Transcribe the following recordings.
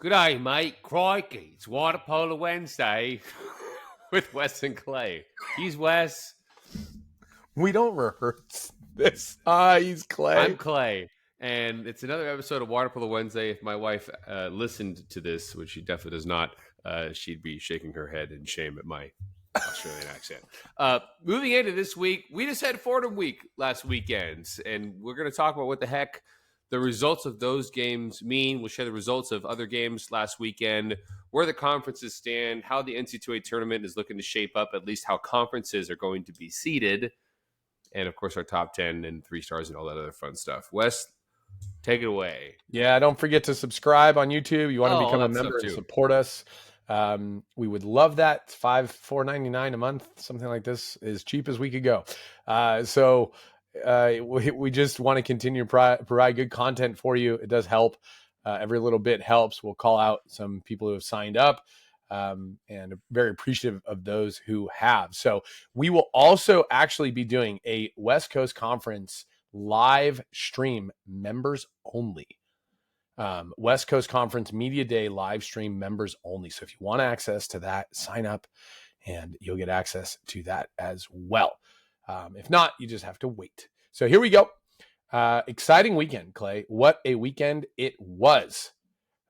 Good day, mate. Crikey, it's Water Polo Wednesday with Wes and Clay. He's Wes. We don't rehearse this. He's I'm Clay. Clay. And it's another episode of Water Polo Wednesday. If my wife listened to this, which she definitely does not, she'd be shaking her head in shame at my Australian accent. Moving into this week, we just had Fordham week last weekend, and we're going to talk about what the heck the results of those games mean. We'll share the results of other games last weekend, where the conferences stand, how the NC2A tournament is looking to shape up, at least how conferences are going to be seeded, and of course our top 10 and 3 stars and all that other fun stuff. Wes, take it away. Yeah, don't forget to subscribe on YouTube. You want to become all a that member stuff and too. support us. We would love that. It's $4.99 a month, something like this, as cheap as we could go. We just want to continue to provide good content for you. It does help. Every little bit helps. We'll call out some people who have signed up, and very appreciative of those who have. So we will also actually be doing a West Coast Conference live stream, members only. West Coast Conference Media Day live stream, members only. So if you want access to that, sign up and you'll get access to that as well. If not, you just have to wait. So here we go. Exciting weekend, Clay. What a weekend it was.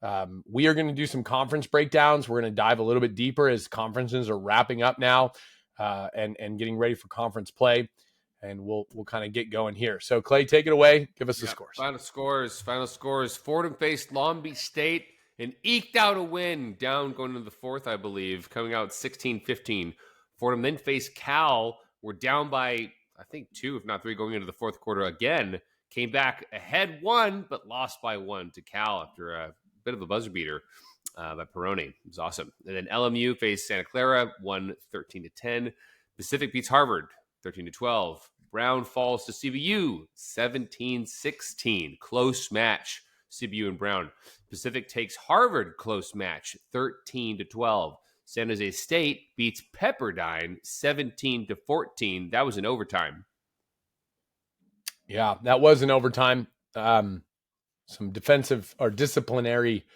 We are going to do some conference breakdowns. We're going to dive a little bit deeper as conferences are wrapping up now, and getting ready for conference play. And we'll kind of get going here. So Clay, take it away. Give us the scores. Final scores. Fordham faced Long Beach State and eked out a win, down going into the fourth, I believe, coming out 16-15. Fordham then faced Cal. We're down by, I think, 2, if not 3, going into the fourth quarter again. Came back ahead 1, but lost by 1 to Cal after a bit of a buzzer beater by Peroni. It was awesome. And then LMU faced Santa Clara, won 13-10. Pacific beats Harvard, 13-12. Brown falls to CBU, 17-16. Close match, CBU and Brown. Pacific takes Harvard, close match, 13-12. San Jose State beats Pepperdine, 17-14. That was in overtime. Yeah, that was in overtime. Some defensive or disciplinary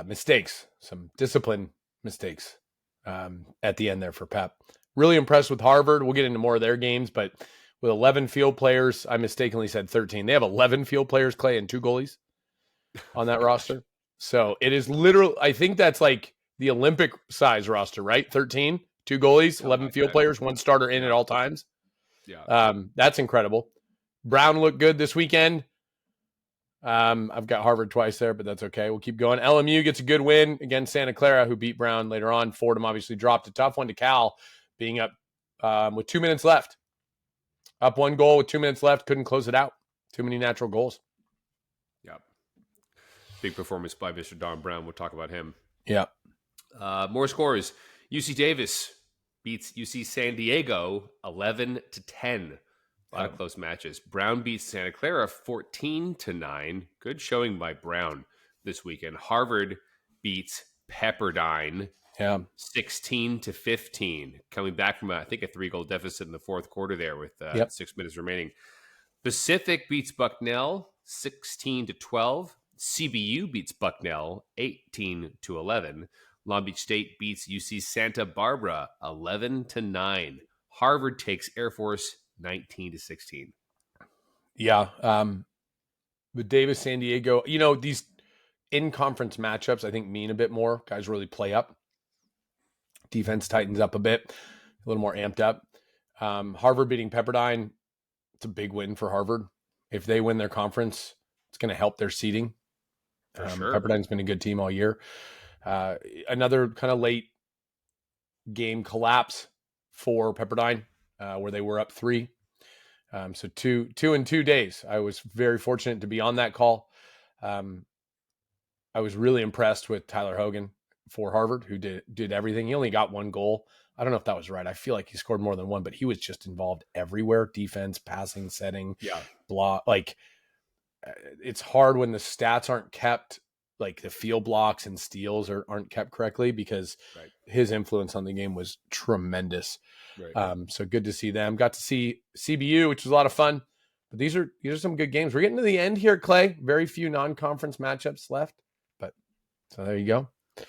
mistakes, some discipline mistakes at the end there for Pep. Really impressed with Harvard. We'll get into more of their games, but with 11 field players, I mistakenly said 13. They have 11 field players, Clay, and 2 goalies on that roster. So it is literally, I think that's like the Olympic size roster, right? 13, 2 goalies, 11 field players, 1 starter in at all times. Yeah. That's incredible. Brown looked good this weekend. I've got Harvard twice there, but that's okay. We'll keep going. LMU gets a good win against Santa Clara, who beat Brown later on. Fordham obviously dropped a tough one to Cal, being up with 2 minutes left. Up 1 goal with 2 minutes left. Couldn't close it out. Too many natural goals. Yeah. Big performance by Mr. Don Brown. We'll talk about him. Yeah. More scores. UC Davis beats UC San Diego 11-10. A lot of close matches. Brown beats Santa Clara 14-9. Good showing by Brown this weekend. Harvard beats Pepperdine 16-15. Coming back from, I think, a 3-goal deficit in the fourth quarter there with 6 minutes remaining. Pacific beats Bucknell 16-12. CBU beats Bucknell 18-11. Long Beach State beats UC Santa Barbara 11-9. Harvard takes Air Force 19-16. Yeah. With Davis, San Diego, these in-conference matchups, I think, mean a bit more. Guys really play up. Defense tightens up a bit, a little more amped up. Harvard beating Pepperdine, it's a big win for Harvard. If they win their conference, it's going to help their seeding. For sure. Pepperdine's been a good team all year. Another kind of late game collapse for Pepperdine, where they were up 3. So two in 2 days. I was very fortunate to be on that call. I was really impressed with Tyler Hogan for Harvard, who did everything. He only got 1 goal. I don't know if that was right. I feel like he scored more than 1, but he was just involved everywhere. Defense, passing, setting, block. Like, it's hard when the stats aren't kept, like the field blocks and steals aren't kept correctly, because his influence on the game was tremendous. Right. So good to see them. Got to see CBU, which was a lot of fun. But these are some good games. We're getting to the end here, Clay. Very few non-conference matchups left, but So there you go.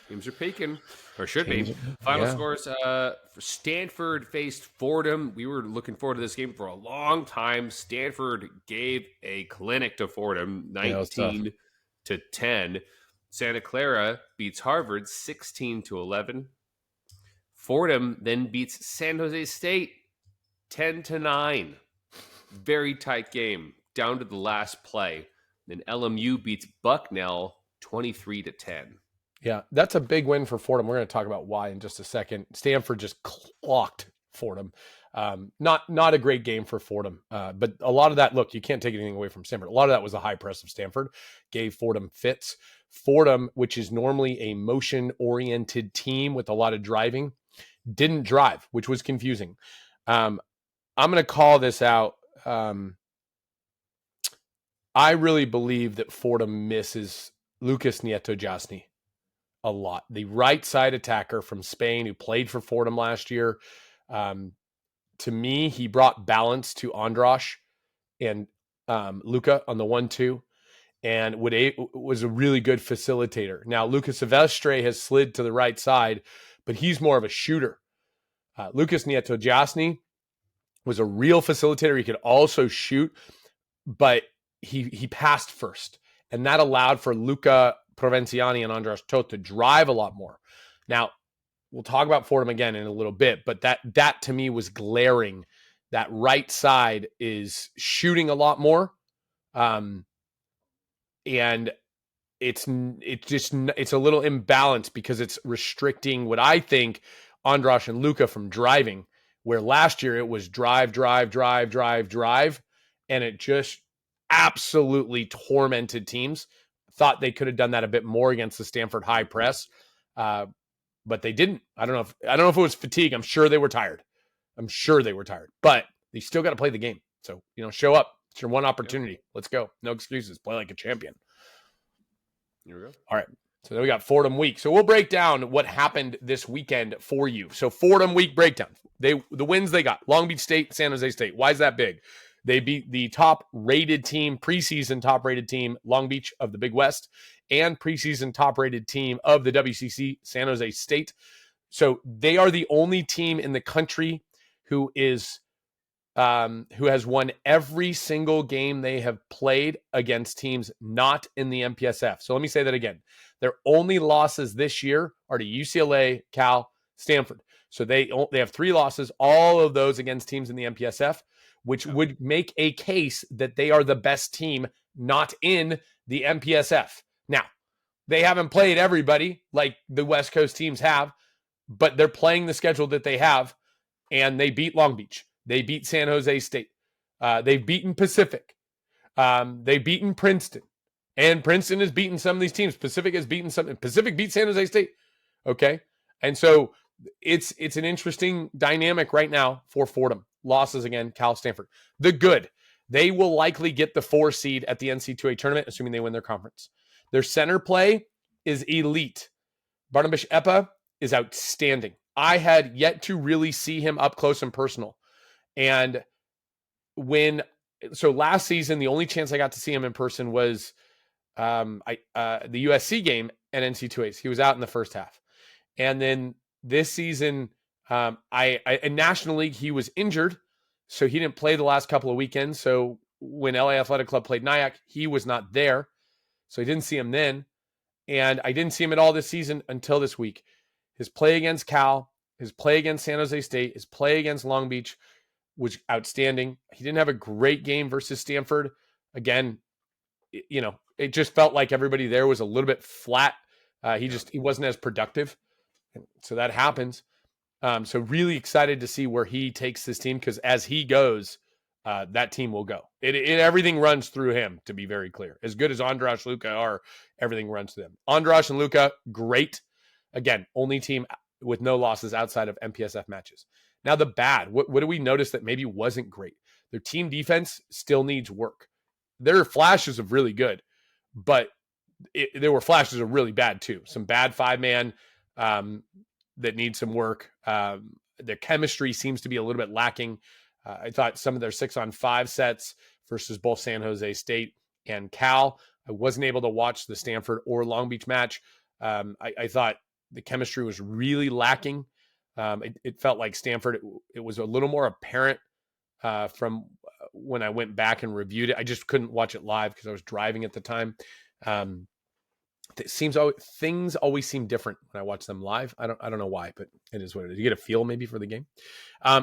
Teams are peaking, or should Teams, be. Final yeah. scores for Stanford faced Fordham. We were looking forward to this game for a long time. Stanford gave a clinic to Fordham, Yeah, it was tough. 19-10. Santa Clara beats Harvard 16-11. Fordham then beats San Jose State 10-9. Very tight game, down to the last play. Then LMU beats Bucknell 23-10. Yeah, that's a big win for Fordham. We're going to talk about why in just a second. Stanford just clocked Fordham. Not a great game for Fordham, but a lot of that, look, you can't take anything away from Stanford. A lot of that was the high press of Stanford, gave Fordham fits. Fordham, which is normally a motion-oriented team with a lot of driving, didn't drive, which was confusing. I'm going to call this out. I really believe that Fordham misses Lucas Nieto-Jasny a lot. The right side attacker from Spain who played for Fordham last year. To me, he brought balance to Andras and Luca on the 1-2 and was a really good facilitator. Now, Lucas Silvestre has slid to the right side, but he's more of a shooter. Lucas Nieto-Jasny was a real facilitator. He could also shoot, but he passed first, and that allowed for Luca Provenciani and Andras Tot to drive a lot more. Now, we'll talk about Fordham again in a little bit, but that to me was glaring. That right side is shooting a lot more, and it's a little imbalanced because it's restricting what I think Andras and Luca from driving, where last year it was drive, and it just absolutely tormented teams. Thought they could have done that a bit more against the Stanford high press, but they didn't. I don't know if it was fatigue. I'm sure they were tired, but they still got to play the game. So, show up. It's your one opportunity. Let's go. No excuses. Play like a champion. Here we go. All right. So then we got Fordham week. So we'll break down what happened this weekend for you. So Fordham week breakdown. The wins they got: Long Beach State, San Jose State. Why is that big? They beat the top-rated team, preseason top-rated team, Long Beach of the Big West, and preseason top-rated team of the WCC, San Jose State. So they are the only team in the country who has won every single game they have played against teams not in the MPSF. So let me say that again. Their only losses this year are to UCLA, Cal, Stanford. So they have 3 losses, all of those against teams in the MPSF, which would make a case that they are the best team not in the MPSF. Now, they haven't played everybody like the West Coast teams have, but they're playing the schedule that they have, and they beat Long Beach. They beat San Jose State. They've beaten Pacific. They've beaten Princeton. And Princeton has beaten some of these teams. Pacific has beaten some. Pacific beat San Jose State. Okay? And so it's an interesting dynamic right now for Fordham. Losses again, Cal, Stanford. The good. They will likely get the 4 seed at the NC2A tournament, assuming they win their conference. Their center play is elite. Barnabas Epa is outstanding. I had yet to really see him up close and personal. And last season, the only chance I got to see him in person was the USC game at NC2As. He was out in the first half. And then this season, in National League, he was injured, so he didn't play the last couple of weekends. So when LA Athletic Club played Nyack, he was not there. So I didn't see him then. And I didn't see him at all this season until this week. His play against Cal, his play against San Jose State, his play against Long Beach was outstanding. He didn't have a great game versus Stanford. Again, it just felt like everybody there was a little bit flat. He wasn't as productive. So that happens. So really excited to see where he takes this team, because as he goes, that team will go. Everything runs through him, to be very clear. As good as Andras, Luca are, everything runs through them. Andras and Luca, great. Again, only team with no losses outside of MPSF matches. Now the bad, what do we notice that maybe wasn't great? Their team defense still needs work. There are flashes of really good, but there were flashes of really bad too. Some bad 5-man that need some work. The chemistry seems to be a little bit lacking. I thought some of their 6-on-5 sets versus both San Jose State and Cal. I wasn't able to watch the Stanford or Long Beach match. I thought the chemistry was really lacking. It felt like Stanford, it was a little more apparent from when I went back and reviewed it. I just couldn't watch it live because I was driving at the time. Things always seem different when I watch them live. I don't know why, but it is what it is. You get a feel maybe for the game.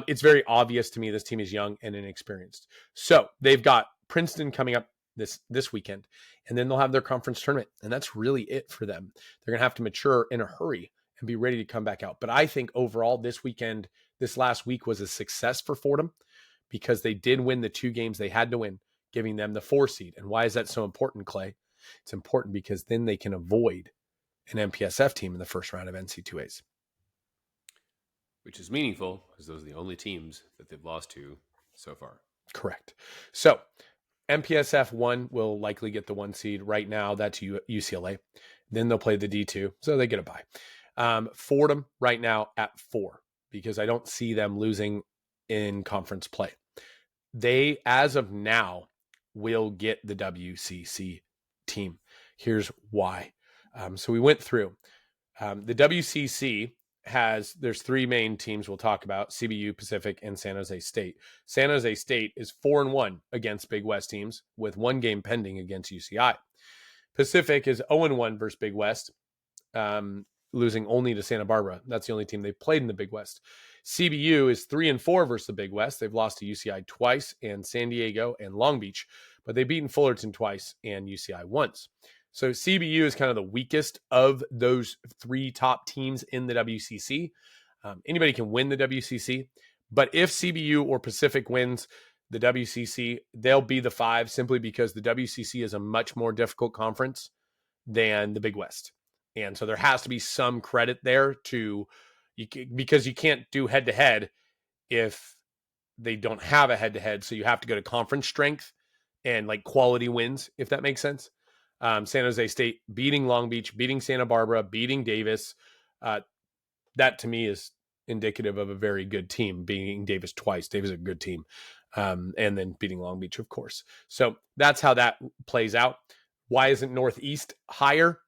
It's very obvious to me this team is young and inexperienced. So they've got Princeton coming up this weekend, and then they'll have their conference tournament, and that's really it for them. They're gonna have to mature in a hurry and be ready to come back out. But I think overall this last week was a success for Fordham because they did win the 2 games they had to win, giving them the 4 seed. And why is that so important, Clay? It's important because then they can avoid an MPSF team in the first round of NC2As. Which is meaningful because those are the only teams that they've lost to so far. Correct. So MPSF 1 will likely get the 1 seed. Right now, that's UCLA. Then they'll play the D2, so they get a bye. Fordham right now at 4 because I don't see them losing in conference play. They, as of now, will get the WCC team. Here's why. So we went through. The WCC there's 3 main teams we'll talk about: CBU, Pacific, and San Jose State. San Jose State is 4-1 against Big West teams with 1 game pending against UCI. Pacific is 0-1 versus Big West, losing only to Santa Barbara. That's the only team they've played in the Big West. CBU is 3-4 versus the Big West. They've lost to UCI twice and San Diego and Long Beach, but they've beaten Fullerton twice and UCI once. So CBU is kind of the weakest of those 3 top teams in the WCC. Anybody can win the WCC, but if CBU or Pacific wins the WCC, they'll be the 5 simply because the WCC is a much more difficult conference than the Big West. And so there has to be some credit there because you can't do head-to-head if they don't have a head-to-head. So you have to go to conference strength and like quality wins, if that makes sense. San Jose State beating Long Beach, beating Santa Barbara, beating Davis. That to me is indicative of a very good team, beating Davis twice. Davis is a good team. And then beating Long Beach, of course. So that's how that plays out. Why isn't Northeast higher?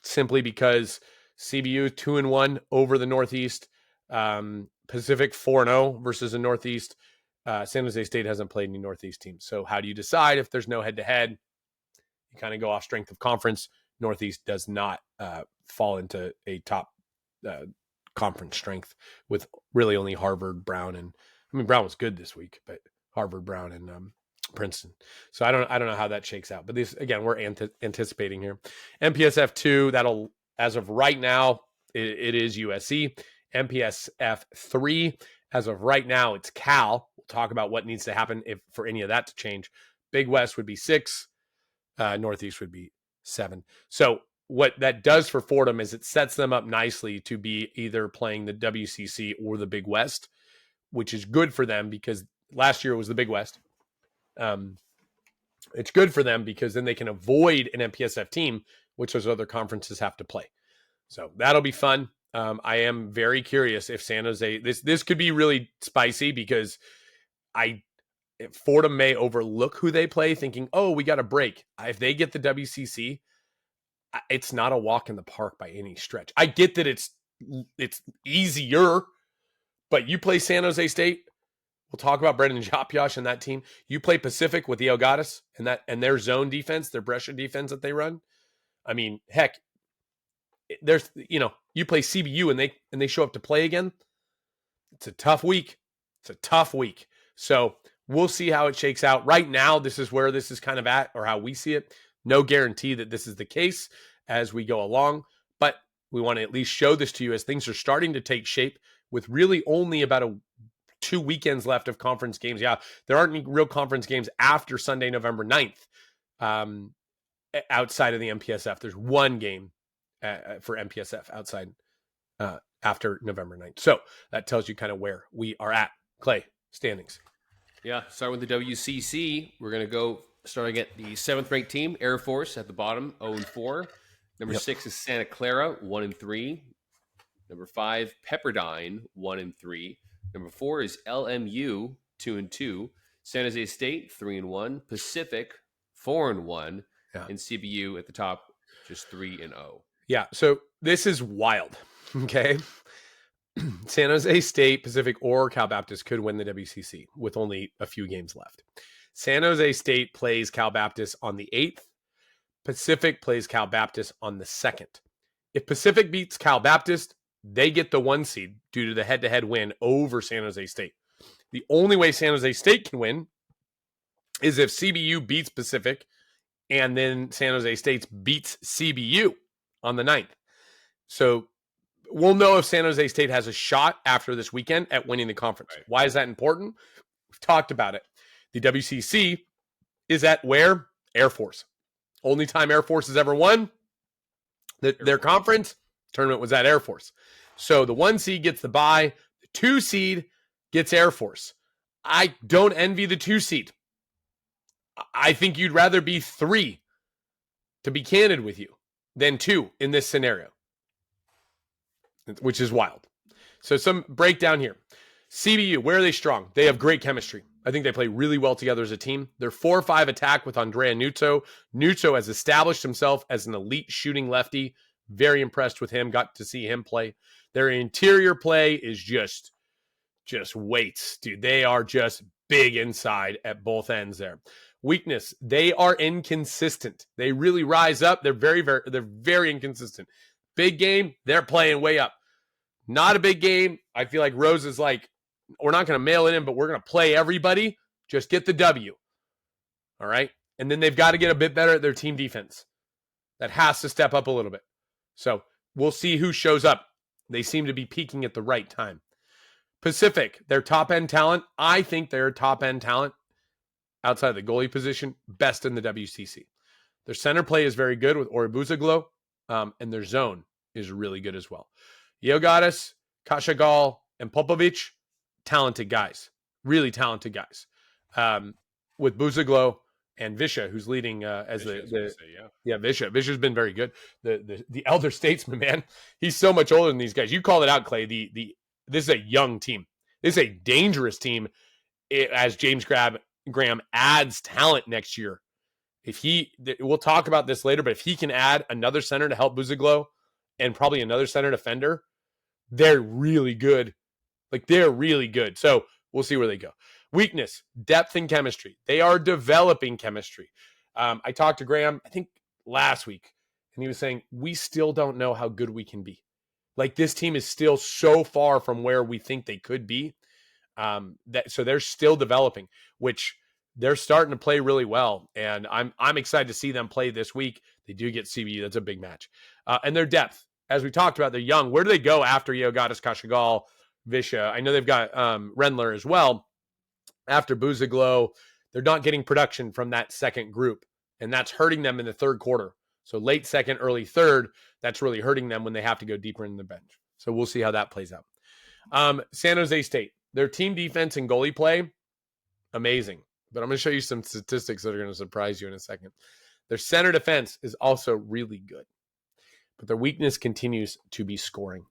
Simply because CBU 2-1 over the Northeast, Pacific 4-0 versus the Northeast. San Jose State hasn't played any Northeast teams. So how do you decide if there's no head-to-head? You kind of go off strength of conference. Northeast does not fall into a top conference strength with really only Harvard, Brown, Brown was good this week, but Harvard, Brown, and Princeton. So I don't know how that shakes out. But this, again, we're anticipating here. MPSF 2, that'll, as of right now, it is USC. MPSF 3, as of right now, it's Cal. We'll talk about what needs to happen for any of that to change. Big West would be 6. Northeast would be 7. So what that does for Fordham is it sets them up nicely to be either playing the WCC or the Big West, which is good for them because last year it was the Big West. It's good for them because then they can avoid an MPSF team, which those other conferences have to play. So that'll be fun. I am very curious if San Jose, this could be really spicy because Fordham may overlook who they play thinking, oh, we got a break. If they get the WCC, it's not a walk in the park by any stretch. I get that it's easier, but you play San Jose State. We'll talk about Brendan Gyapjas and that team. You play Pacific with the Elgatus and their zone defense, their Brescia defense that they run. I mean, heck, you play CBU and they show up to play again. It's a tough week. So we'll see how it shakes out. Right now, this is where this is kind of at, or how we see it. No guarantee that this is the case as we go along, but we want to at least show this to you as things are starting to take shape with really only about 2 weekends left of conference games. Yeah, there aren't any real conference games after Sunday, November 9th, outside of the MPSF. There's 1 game for MPSF outside after November 9th. So that tells you kind of where we are at. Clay, standings. Yeah, starting with the WCC, we're going to go starting at the 7th-ranked team, Air Force at the bottom, 0-4. Number 6 is Santa Clara, 1-3. Number 5, Pepperdine, 1-3. Number 4 is LMU, 2-2. San Jose State, 3-1. Pacific, 4-1. Yeah. And CBU at the top, just 3-0. Yeah. So this is wild. Okay. San Jose State, Pacific, or Cal Baptist could win the WCC with only a few games left. San Jose State plays Cal Baptist on the 8th. Pacific plays Cal Baptist on the 2nd. If Pacific beats Cal Baptist, they get the 1 seed due to the head-to-head win over San Jose State. The only way San Jose State can win is if CBU beats Pacific and then San Jose State beats CBU on the 9th. So we'll know if San Jose State has a shot after this weekend at winning the conference. Right. Why is that important? We've talked about it. The WCC is at where? Air Force. Only time Air Force has ever won their conference tournament was at Air Force. So the 1 seed gets the bye. The 2 seed gets Air Force. I don't envy the 2 seed. I think you'd rather be 3, to be candid with you, than 2 in this scenario, which is wild. So some breakdown here. CBU, where are they strong? They have great chemistry. I think they play really well together as a team. Their 4-5 attack with Andrea Nuzzo. Nuzzo has established himself as an elite shooting lefty. Very impressed with him. Got to see him play. Their interior play is just weights, dude. They are just big inside at both ends there. Weakness, they are inconsistent. They really rise up. They're very inconsistent. Big game, they're playing way up. Not a big game. I feel like Rose is like, we're not going to mail it in, but we're going to play everybody. Just get the W. All right? And then they've got to get a bit better at their team defense. That has to step up a little bit. So we'll see who shows up. They seem to be peaking at the right time. Pacific, their top-end talent. I think their top-end talent outside of the goalie position, best in the WCC. Their center play is very good with Oribuzaglo, and their zone is really good as well. Gyapjas, Kashagal, and Popovic, talented guys. Really talented guys. With Buzaglo and Visha, who's leading as Visha. Visha's been very good. The elder statesman, man. He's so much older than these guys. You called it out, Clay. This is a young team. This is a dangerous team as James Graham adds talent next year. We'll talk about this later, but if he can add another center to help Buzaglo and probably another center defender, they're really good. Like, they're really good. So we'll see where they go. Weakness, depth and chemistry. They are developing chemistry. I talked to Graham, I think last week, and he was saying, we still don't know how good we can be. Like, this team is still so far from where we think they could be. So they're still developing, which they're starting to play really well. And I'm excited to see them play this week. They do get CBU. That's a big match. And their depth, as we talked about, they're young. Where do they go after Gyapjas, Kashagal, Visha? I know they've got Rendler as well. After Buzaglo, they're not getting production from that second group, and that's hurting them in the third quarter. So late second, early third, that's really hurting them when they have to go deeper in the bench. So we'll see how that plays out. San Jose State, their team defense and goalie play, amazing. But I'm going to show you some statistics that are going to surprise you in a second. Their center defense is also really good, but their weakness continues to be scoring.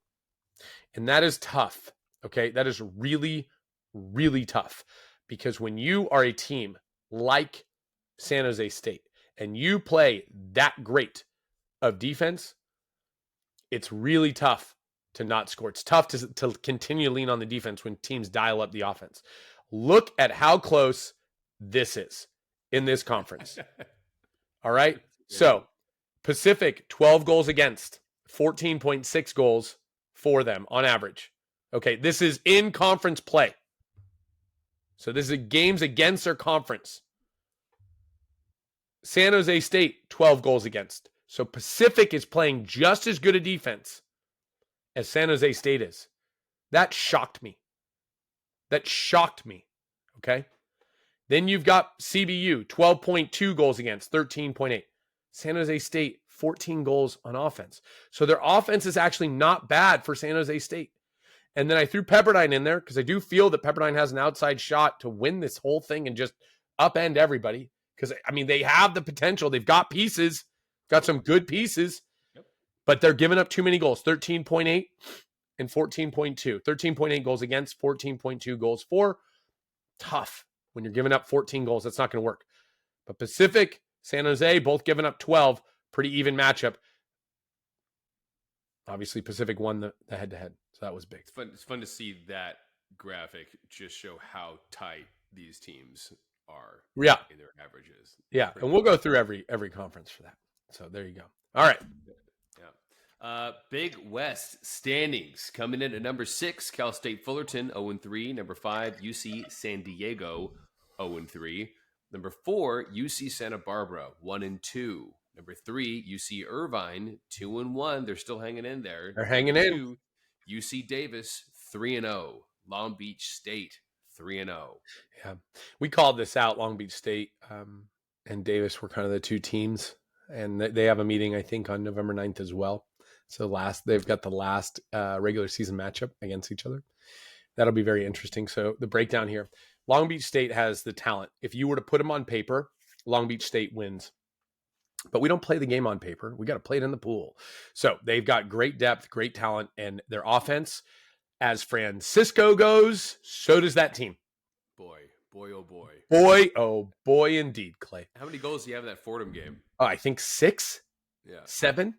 And that is tough, okay? That is really, really tough, because when you are a team like San Jose State and you play that great of defense, it's really tough to not score. It's tough to continue to lean on the defense when teams dial up the offense. Look at how close this is in this conference. All right? Yeah. So Pacific, 12 goals against, 14.6 goals for them on average. Okay, this is in conference play. So this is games against their conference. San Jose State, 12 goals against. So Pacific is playing just as good a defense as San Jose State is. That shocked me. Okay? Then you've got CBU, 12.2 goals against, 13.8. San Jose State, 14 goals on offense. So their offense is actually not bad for San Jose State. And then I threw Pepperdine in there because I do feel that Pepperdine has an outside shot to win this whole thing and just upend everybody. Because, I mean, they have the potential. They've got pieces, got some good pieces, but they're giving up too many goals, 13.8 and 14.2. 13.8 goals against, 14.2 goals for. Tough. When you're giving up 14 goals, that's not going to work. But Pacific, San Jose, both giving up 12. Pretty even matchup. Obviously, Pacific won the head-to-head, so that was big. It's fun to see that graphic just show how tight these teams are Yeah, in their averages. yeah, Pretty and we'll cool. go through every conference for that. So there you go. All right. Yeah. Big West standings coming in at number 6, Cal State Fullerton 0-3. Number 5, UC San Diego 0-3. Number 4, UC Santa Barbara 1-2. Number 3, UC Irvine 2-1. They're still hanging in there. They're hanging Number in. 2, UC Davis 3-0. Long Beach State 3-0. Yeah, we called this out. Long Beach State and Davis were kind of the two teams, and they have a meeting, I think, on November 9th as well. So they've got the last regular season matchup against each other. That'll be very interesting. So the breakdown here: Long Beach State has the talent. If you were to put them on paper, Long Beach State wins. But we don't play the game on paper. We got to play it in the pool. So they've got great depth, great talent, and their offense, as Francisco goes, so does that team. Boy, oh boy. Boy, oh boy, indeed, Clay. How many goals do you have in that Fordham game? Oh, I think 6, Yeah. 7.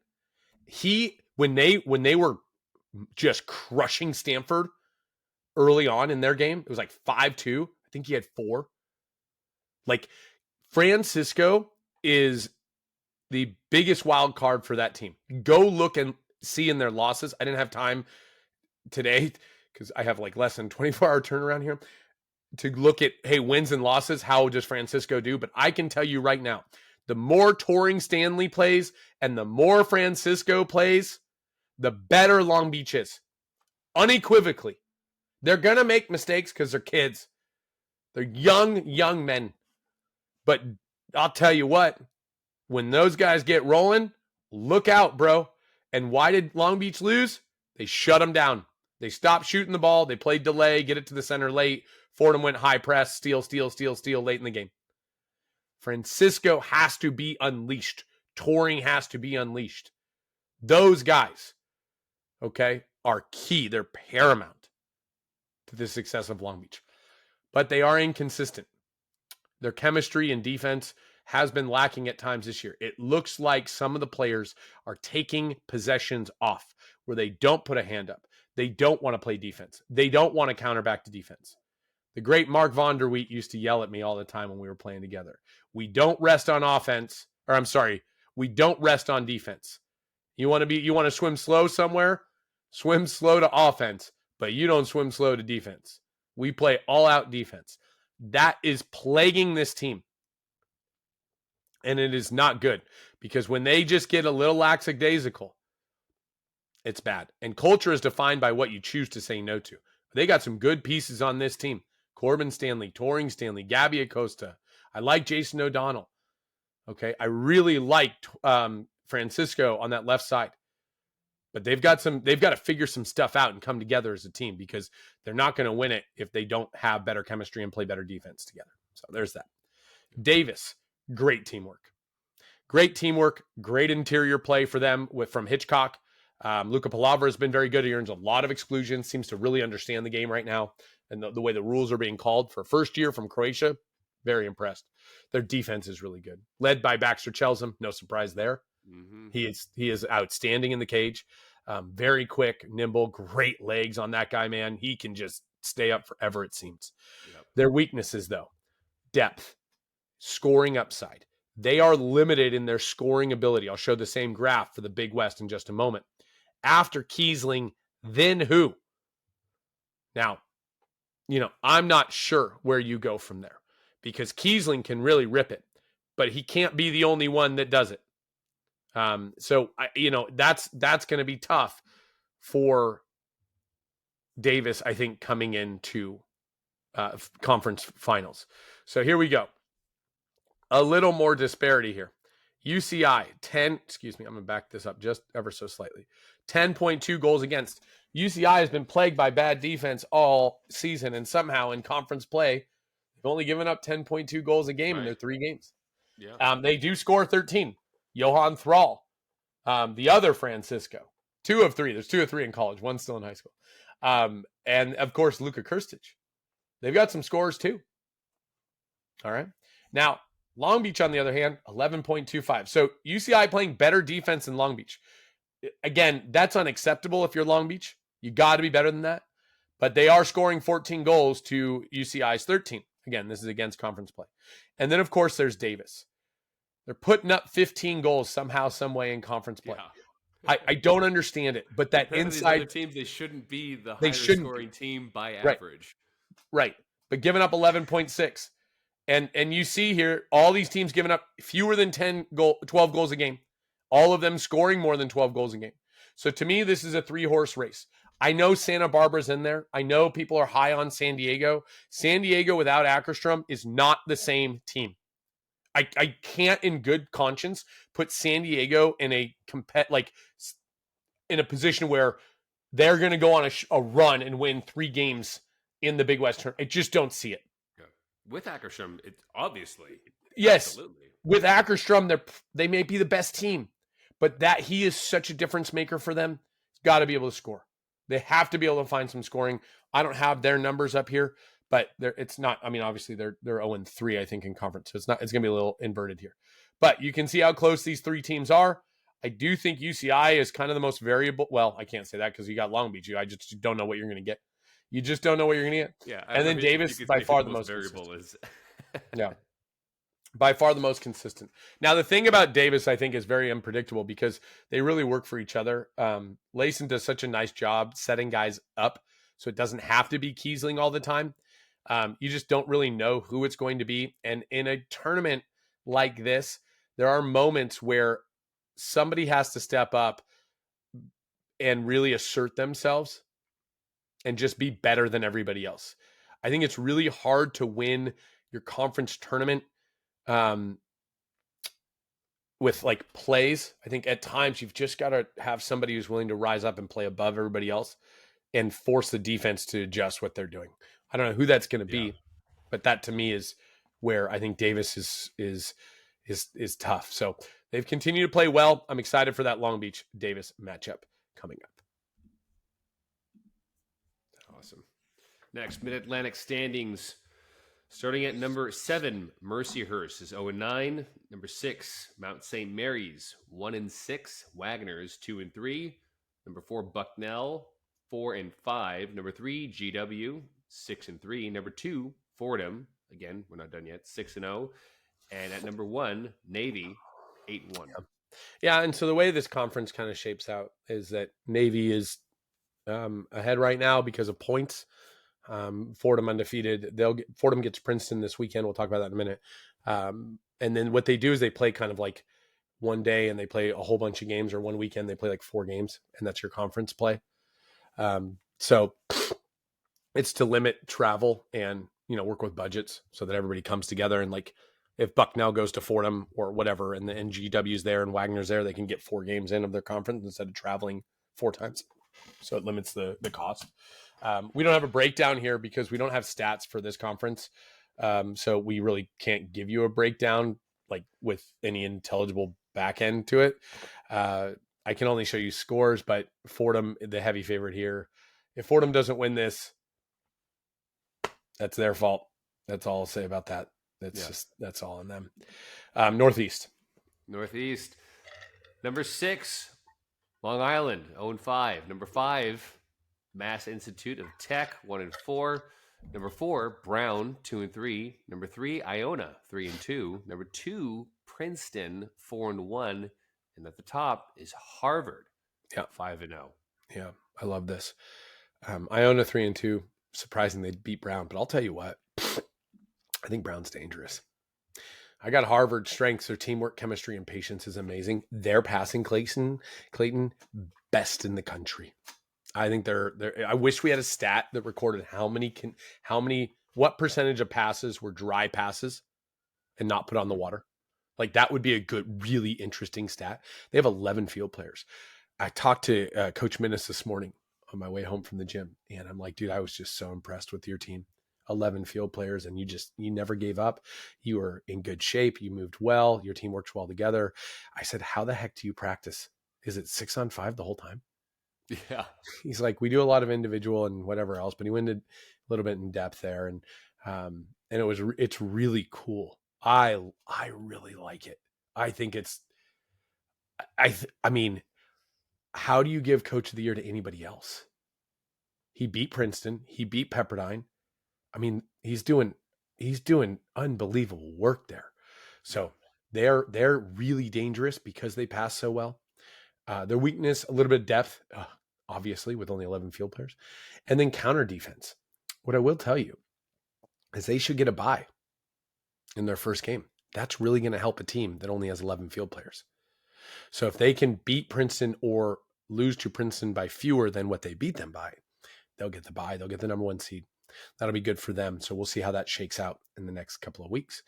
When they were just crushing Stanford early on in their game, it was like 5-2. I think he had 4. Like, Francisco is the biggest wild card for that team. Go look and see in their losses. I didn't have time today because I have like less than 24-hour turnaround here to look at, hey, wins and losses. How does Francisco do? But I can tell you right now, the more Touring Stanley plays and the more Francisco plays, the better Long Beach is. Unequivocally. They're going to make mistakes because they're kids. They're young men. But I'll tell you what, when those guys get rolling, look out, bro. And why did Long Beach lose? They shut them down. They stopped shooting the ball. They played delay, get it to the center late. Fordham went high press, steal late in the game. Francisco has to be unleashed. Touring has to be unleashed. Those guys, okay, are key. They're paramount to the success of Long Beach. But they are inconsistent. Their chemistry and defense has been lacking at times this year. It looks like some of the players are taking possessions off where they don't put a hand up. They don't want to play defense. They don't want to counter back to defense. The great Mark Vonderweet used to yell at me all the time when we were playing together. We don't rest on offense, or I'm sorry, we don't rest on defense. You want to swim slow somewhere? Swim slow to offense, but you don't swim slow to defense. We play all out defense. That is plaguing this team. And it is not good because when they just get a little lackadaisical, it's bad. And culture is defined by what you choose to say no to. They got some good pieces on this team. Corbin Stanley, Touring Stanley, Gabby Acosta. I like Jason O'Donnell. Okay. I really liked Francisco on that left side. But they've got to figure some stuff out and come together as a team because they're not going to win it if they don't have better chemistry and play better defense together. So there's that. Davis, great teamwork. Great teamwork, great interior play for them from Hitchcock. Luca Palavra has been very good. He earns a lot of exclusions, seems to really understand the game right now and the way the rules are being called for first year from Croatia. Very impressed. Their defense is really good. Led by Baxter Chelsom, no surprise there. Mm-hmm. He is outstanding in the cage. Very quick, nimble, great legs on that guy, man. He can just stay up forever, it seems. Yep. Their weaknesses, though, depth, scoring upside. They are limited in their scoring ability. I'll show the same graph for the Big West in just a moment. After Kiesling, then who? Now, I'm not sure where you go from there because Kiesling can really rip it, but he can't be the only one that does it. So that's going to be tough for Davis, I think, coming into conference finals. So here we go. A little more disparity here. UCI, I'm going to back this up just ever so slightly. 10.2 goals against. UCI has been plagued by bad defense all season, and somehow in conference play, they've only given up 10.2 goals a game in their 3 games. Yeah. They do score 13. Johan Thrall, the other Francisco, 2 of 3. There's 2 of 3 in college. One's still in high school. And, of course, Luka Krstić. They've got some scores, too. All right. Now, Long Beach, on the other hand, 11.25. So UCI playing better defense than Long Beach. again, that's unacceptable if you're Long Beach. You got to be better than that. But they are scoring 14 goals to UCI's 13. Again, this is against conference play. And then, of course, there's Davis. They're putting up 15 goals somehow, some way in conference play. Yeah. I don't understand it, but that Compared to these inside, other teams, they shouldn't be the they higher shouldn't scoring be. team by Right. average. Right. But giving up 11.6. And you see here, all these teams giving up fewer than 12 goals a game. All of them scoring more than 12 goals a game. So to me, this is a 3-horse race. I know Santa Barbara's in there. I know people are high on San Diego. San Diego without Ackerstrom is not the same team. I can't in good conscience put San Diego in in a position where they're going to go on a run and win 3 games in the Big West tournament. I just don't see it. Yeah. With Ackerstrom, it's obviously. Yes. Absolutely. With Ackerstrom, they may be the best team, but that he is such a difference maker for them. He's got to be able to score. They have to be able to find some scoring. I don't have their numbers up here, but it's not. I mean, obviously they're 0-3, I think, in conference, so it's not. It's going to be a little inverted here, but you can see how close these 3 teams are. I do think UCI is kind of the most variable. Well, I can't say that because you got Long Beach. I just don't know what you're going to get. You just don't know what you're going to get. Yeah, and then Davis by far the most variable is. Yeah. By far the most consistent. Now, the thing about Davis, I think, is very unpredictable because they really work for each other. Layson does such a nice job setting guys up so it doesn't have to be Kiesling all the time. You just don't really know who it's going to be. And in a tournament like this, there are moments where somebody has to step up and really assert themselves and just be better than everybody else. I think it's really hard to win your conference tournament with like plays. I think at times you've just got to have somebody who's willing to rise up and play above everybody else and force the defense to adjust what they're doing. I don't know who that's going to be, but that to me is where I think Davis is tough. So they've continued to play well. I'm excited for that Long Beach Davis matchup coming up. Awesome. Next, Mid-Atlantic standings. Starting at number 7, Mercyhurst is 0-9. Number 6, Mount St. Mary's 1-6. Wagner's 2-3. Number 4, Bucknell 4-5. Number 3, GW 6-3. Number 2, Fordham. Again, we're not done yet. 6-0. And at number 1, Navy 8-1. Yeah, and so the way this conference kind of shapes out is that Navy is ahead right now because of points. Fordham undefeated. Fordham gets Princeton this weekend. We'll talk about that in a minute. And then what they do is they play kind of like one day and they play a whole bunch of games, or one weekend they play like 4 games, and that's your conference play. So it's to limit travel and, work with budgets so that everybody comes together. And like if Bucknell goes to Fordham or whatever, and the NGW's there and Wagner's there, they can get 4 games in of their conference instead of traveling 4 times. So it limits the cost. We don't have a breakdown here because we don't have stats for this conference. So we really can't give you a breakdown like with any intelligible back end to it. I can only show you scores, but Fordham, the heavy favorite here. If Fordham doesn't win this, that's their fault. That's all I'll say about that. That's all on them. Northeast. Number 6, Long Island 0-5. Number 5, Mass Institute of Tech 1-4. Number 4, Brown 2-3. Number 3, Iona 3-2. Number 2, Princeton 4-1. And at the top is Harvard 5-0. Yeah, I love this. Iona 3-2. Surprising they beat Brown, but I'll tell you what, I think Brown's dangerous. I got Harvard strengths. Their teamwork, chemistry, and patience is amazing. Their passing, Clayton, best in the country. I think I wish we had a stat that recorded what percentage of passes were dry passes and not put on the water. Like that would be a good, really interesting stat. They have 11 field players. I talked to Coach Minnis this morning on my way home from the gym, and I'm like, dude, I was just so impressed with your team. 11 field players, and you never gave up. You were in good shape. You moved well. Your team works well together. I said, how the heck do you practice? Is it 6-on-5 the whole time? Yeah. He's like, we do a lot of individual and whatever else, but he went a little bit in depth there. And it's really cool. I really like it. I think I mean, how do you give Coach of the Year to anybody else? He beat Princeton. He beat Pepperdine. I mean, he's doing unbelievable work there. So they're really dangerous because they pass so well. Their weakness, a little bit of depth, obviously, with only 11 field players, and then counter defense. What I will tell you is they should get a bye in their first game. That's really going to help a team that only has 11 field players. So if they can beat Princeton or lose to Princeton by fewer than what they beat them by, they'll get the bye. They'll get the number 1 seed. That'll be good for them. So we'll see how that shakes out in the next couple of weeks.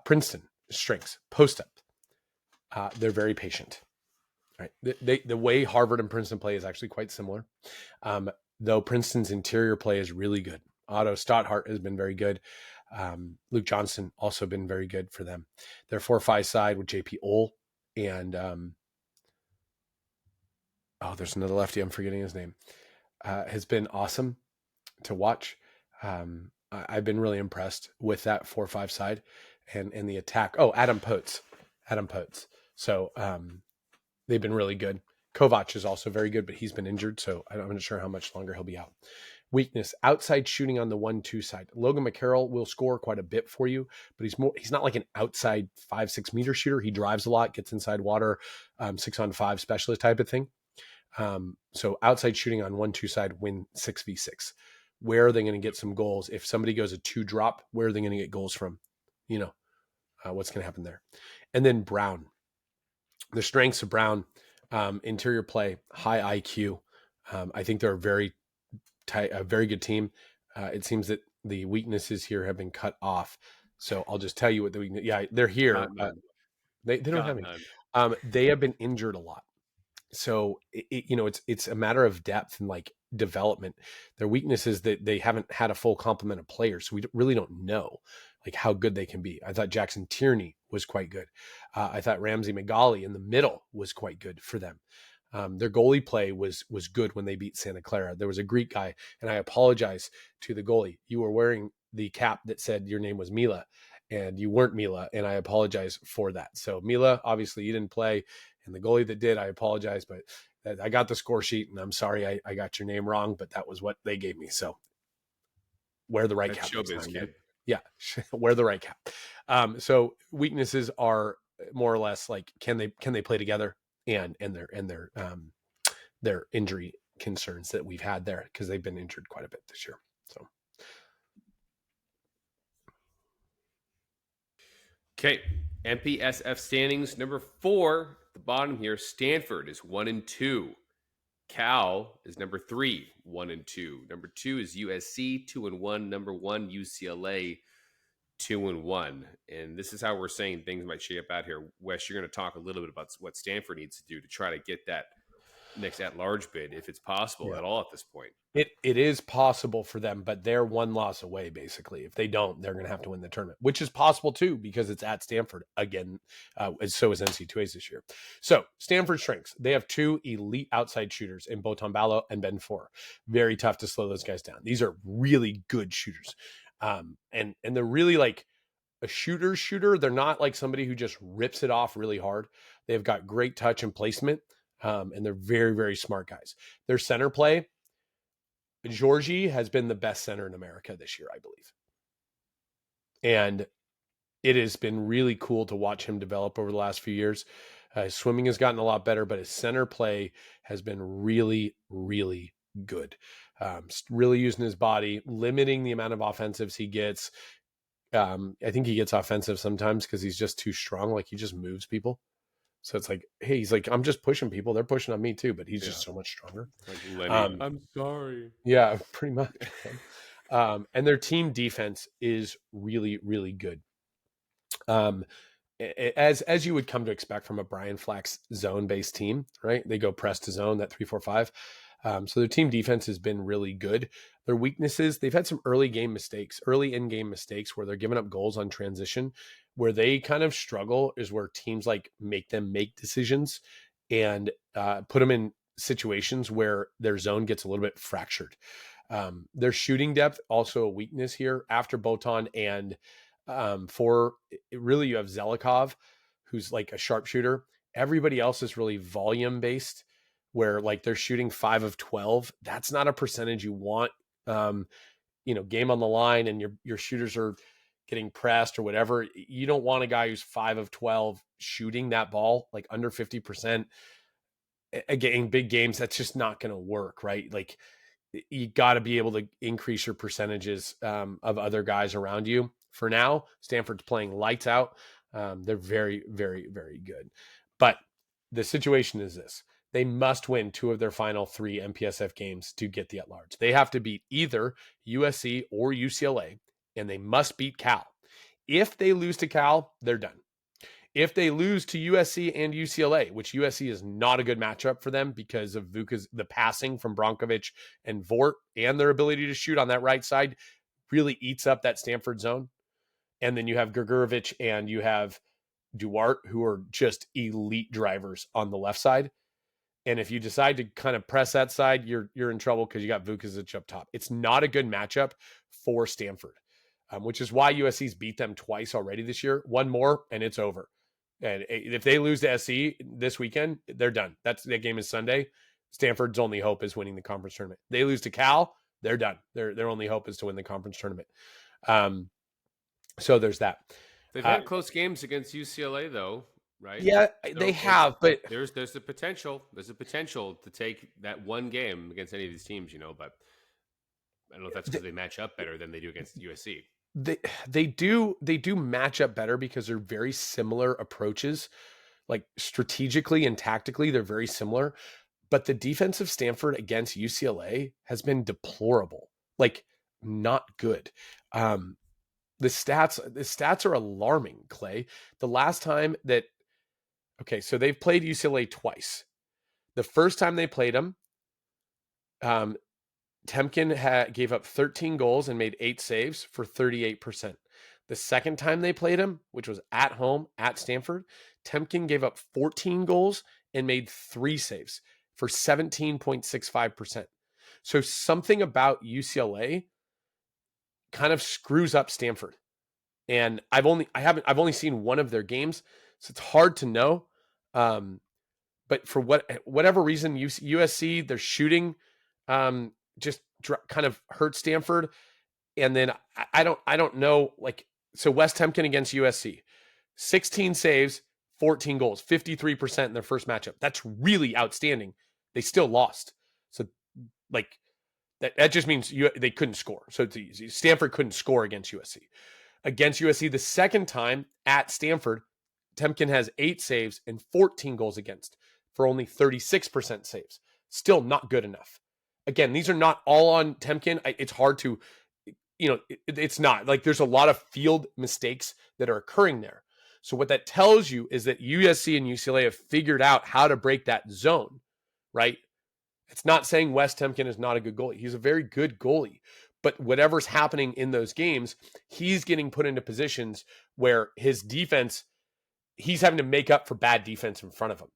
Princeton strengths, post up. They're very patient. Right. The way Harvard and Princeton play is actually quite similar. Though Princeton's interior play is really good. Otto Stotthart has been very good. Luke Johnson also been very good for them. Their 4-5 side with JP Ohl and there's another lefty. I'm forgetting his name. Has been awesome to watch. I've been really impressed with that 4-5 side and the attack. Oh, Adam Potes. So they've been really good. Kovac is also very good, but he's been injured, so I'm not sure how much longer he'll be out. Weakness, outside shooting on the 1-2 side. Logan McCarroll will score quite a bit for you, but he's not like an outside 5-6 meter shooter. He drives a lot, gets inside water, 6-on-5 specialist type of thing. So outside shooting on 1-2 side, win 6v6. Where are they going to get some goals? If somebody goes a 2 drop, where are they going to get goals from? What's going to happen there? And then Brown. The strengths of Brown, interior play, high IQ. I think they're a very good team. It seems that the weaknesses here have been cut off. So I'll just tell you what the weakness. Yeah, they're here. They don't have any. They have been injured a lot. So it's a matter of depth and like development. Their weakness is that they haven't had a full complement of players, so we really don't know like how good they can be. I thought Jackson Tierney was quite good. I thought Ramsey Magali in the middle was quite good for them. Their goalie play was good when they beat Santa Clara. There was a Greek guy, and I apologize to the goalie. You were wearing the cap that said your name was Mila, and you weren't Mila, and I apologize for that. So Mila, obviously you didn't play, and the goalie that did, I apologize, but I got the score sheet, and I'm sorry I got your name wrong, but that was what they gave me. So wear the right cap. Showbiz kid. Yeah, wear the right cap. So weaknesses are more or less like can they play together and their injury concerns that we've had there because they've been injured quite a bit this year. So okay, MPSF standings number 4 at the bottom here. Stanford is 1-2. Cal is number 3, 1-2. Number 2 is USC, 2-1. Number 1 UCLA, 2-1. And this is how we're saying things might shape out here. Wes, you're going to talk a little bit about what Stanford needs to do to try to get that next at-large bid, if it's possible at all at this point. It is possible for them, but they're 1 loss away, basically. If they don't, they're going to have to win the tournament, which is possible too, because it's at Stanford again. So is NC2A's this year. So Stanford strengths. They have 2 elite outside shooters in Botan Balo and Ben Four. Very tough to slow those guys down. These are really good shooters. And they're really like a shooter. They're not like somebody who just rips it off really hard. They've got great touch and placement. And they're very, very smart guys. Their center play, Georgie has been the best center in America this year, I believe. And it has been really cool to watch him develop over the last few years. His swimming has gotten a lot better, but his center play has been really, really good. Really using his body, limiting the amount of offensives he gets. I think he gets offensive sometimes because he's just too strong. Like he just moves people. So it's like, hey, he's like, I'm just pushing people. They're pushing on me too, but he's just so much stronger. Like Lenny, I'm sorry. Yeah, pretty much. And their team defense is really, really good. As you would come to expect from a Brian Flax zone-based team, right? They go press to zone, that 3-4-5. So their team defense has been really good. Their weaknesses, they've had some early in-game mistakes where they're giving up goals on transition. Where they kind of struggle is where teams like make them make decisions and put them in situations where their zone gets a little bit fractured. Their shooting depth, also a weakness here. After Botan and you have Zelikov, who's like a sharpshooter. Everybody else is really volume based. where like they're shooting 5 of 12. That's not a percentage you want. Game on the line and your shooters are getting pressed or whatever. You don't want a guy who's 5 of 12 shooting that ball like under 50%. Again, in big games, that's just not going to work, right? Like you got to be able to increase your percentages of other guys around you. For now, Stanford's playing lights out. They're very, very, very good. But the situation is this. They must win 2 of their final 3 MPSF games to get the at-large. They have to beat either USC or UCLA, and they must beat Cal. If they lose to Cal, they're done. If they lose to USC and UCLA, which USC is not a good matchup for them because of the passing from Brankovic and Vort and their ability to shoot on that right side really eats up that Stanford zone. And then you have Grgorovic and you have Duarte, who are just elite drivers on the left side. And if you decide to kind of press that side, you're in trouble because you got Vukovic up top. It's not a good matchup for Stanford, which is why USC's beat them twice already this year. One more, and it's over. And if they lose to SC this weekend, they're done. That game is Sunday. Stanford's only hope is winning the conference tournament. They lose to Cal, they're done. Their only hope is to win the conference tournament. So there's that. They've had close games against UCLA, though, right? Yeah, they have, but there's the potential. There's a potential to take that one game against any of these teams, but I don't know if that's because they match up better than they do against USC. They do match up better because they're very similar approaches, like strategically and tactically, they're very similar. But the defense of Stanford against UCLA has been deplorable, like not good. The stats are alarming, Clay. The last time that, so they've played UCLA twice. The first time they played them, Temkin gave up 13 goals and made 8 saves for 38%. The second time they played him, which was at home at Stanford, Temkin gave up 14 goals and made 3 saves for 17.65%. So something about UCLA kind of screws up Stanford. And I've only seen one of their games, so it's hard to know. But for whatever reason, USC, they're shooting just kind of hurt Stanford. And then I don't know, like, so Wes Temkin against USC, 16 saves, 14 goals, 53% in their first matchup. That's really outstanding. They still lost. So like that just means they couldn't score. So it's easy. Stanford couldn't score against USC. Against USC, the second time at Stanford, Temkin has 8 saves and 14 goals against for only 36% saves. Still not good enough. Again, these are not all on Temkin. It's hard to, it's not. Like there's a lot of field mistakes that are occurring there. So what that tells you is that USC and UCLA have figured out how to break that zone, right? It's not saying Wes Temkin is not a good goalie. He's a very good goalie. But whatever's happening in those games, he's getting put into positions where his defense, he's having to make up for bad defense in front of him,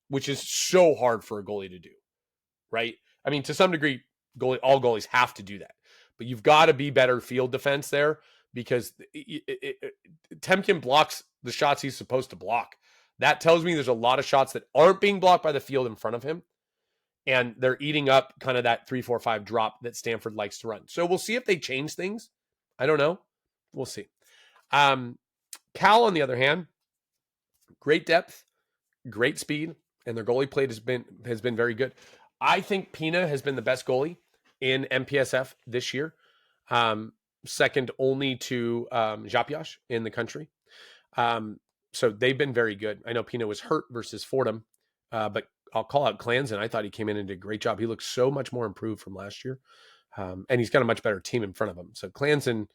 which is so hard for a goalie to do, right? I mean, to some degree, all goalies have to do that. But you've got to be better field defense there because Temkin blocks the shots he's supposed to block. That tells me there's a lot of shots that aren't being blocked by the field in front of him. And they're eating up kind of that 3-4-5 drop that Stanford likes to run. So we'll see if they change things. I don't know. We'll see. Cal, on the other hand, great depth, great speed, and their goalie play has been very good. I think Pina has been the best goalie in MPSF this year, second only to Gyapjas in the country. So they've been very good. I know Pina was hurt versus Fordham, but I'll call out Clanson. I thought he came in and did a great job. He looks so much more improved from last year. And he's got a much better team in front of him. So Clanson,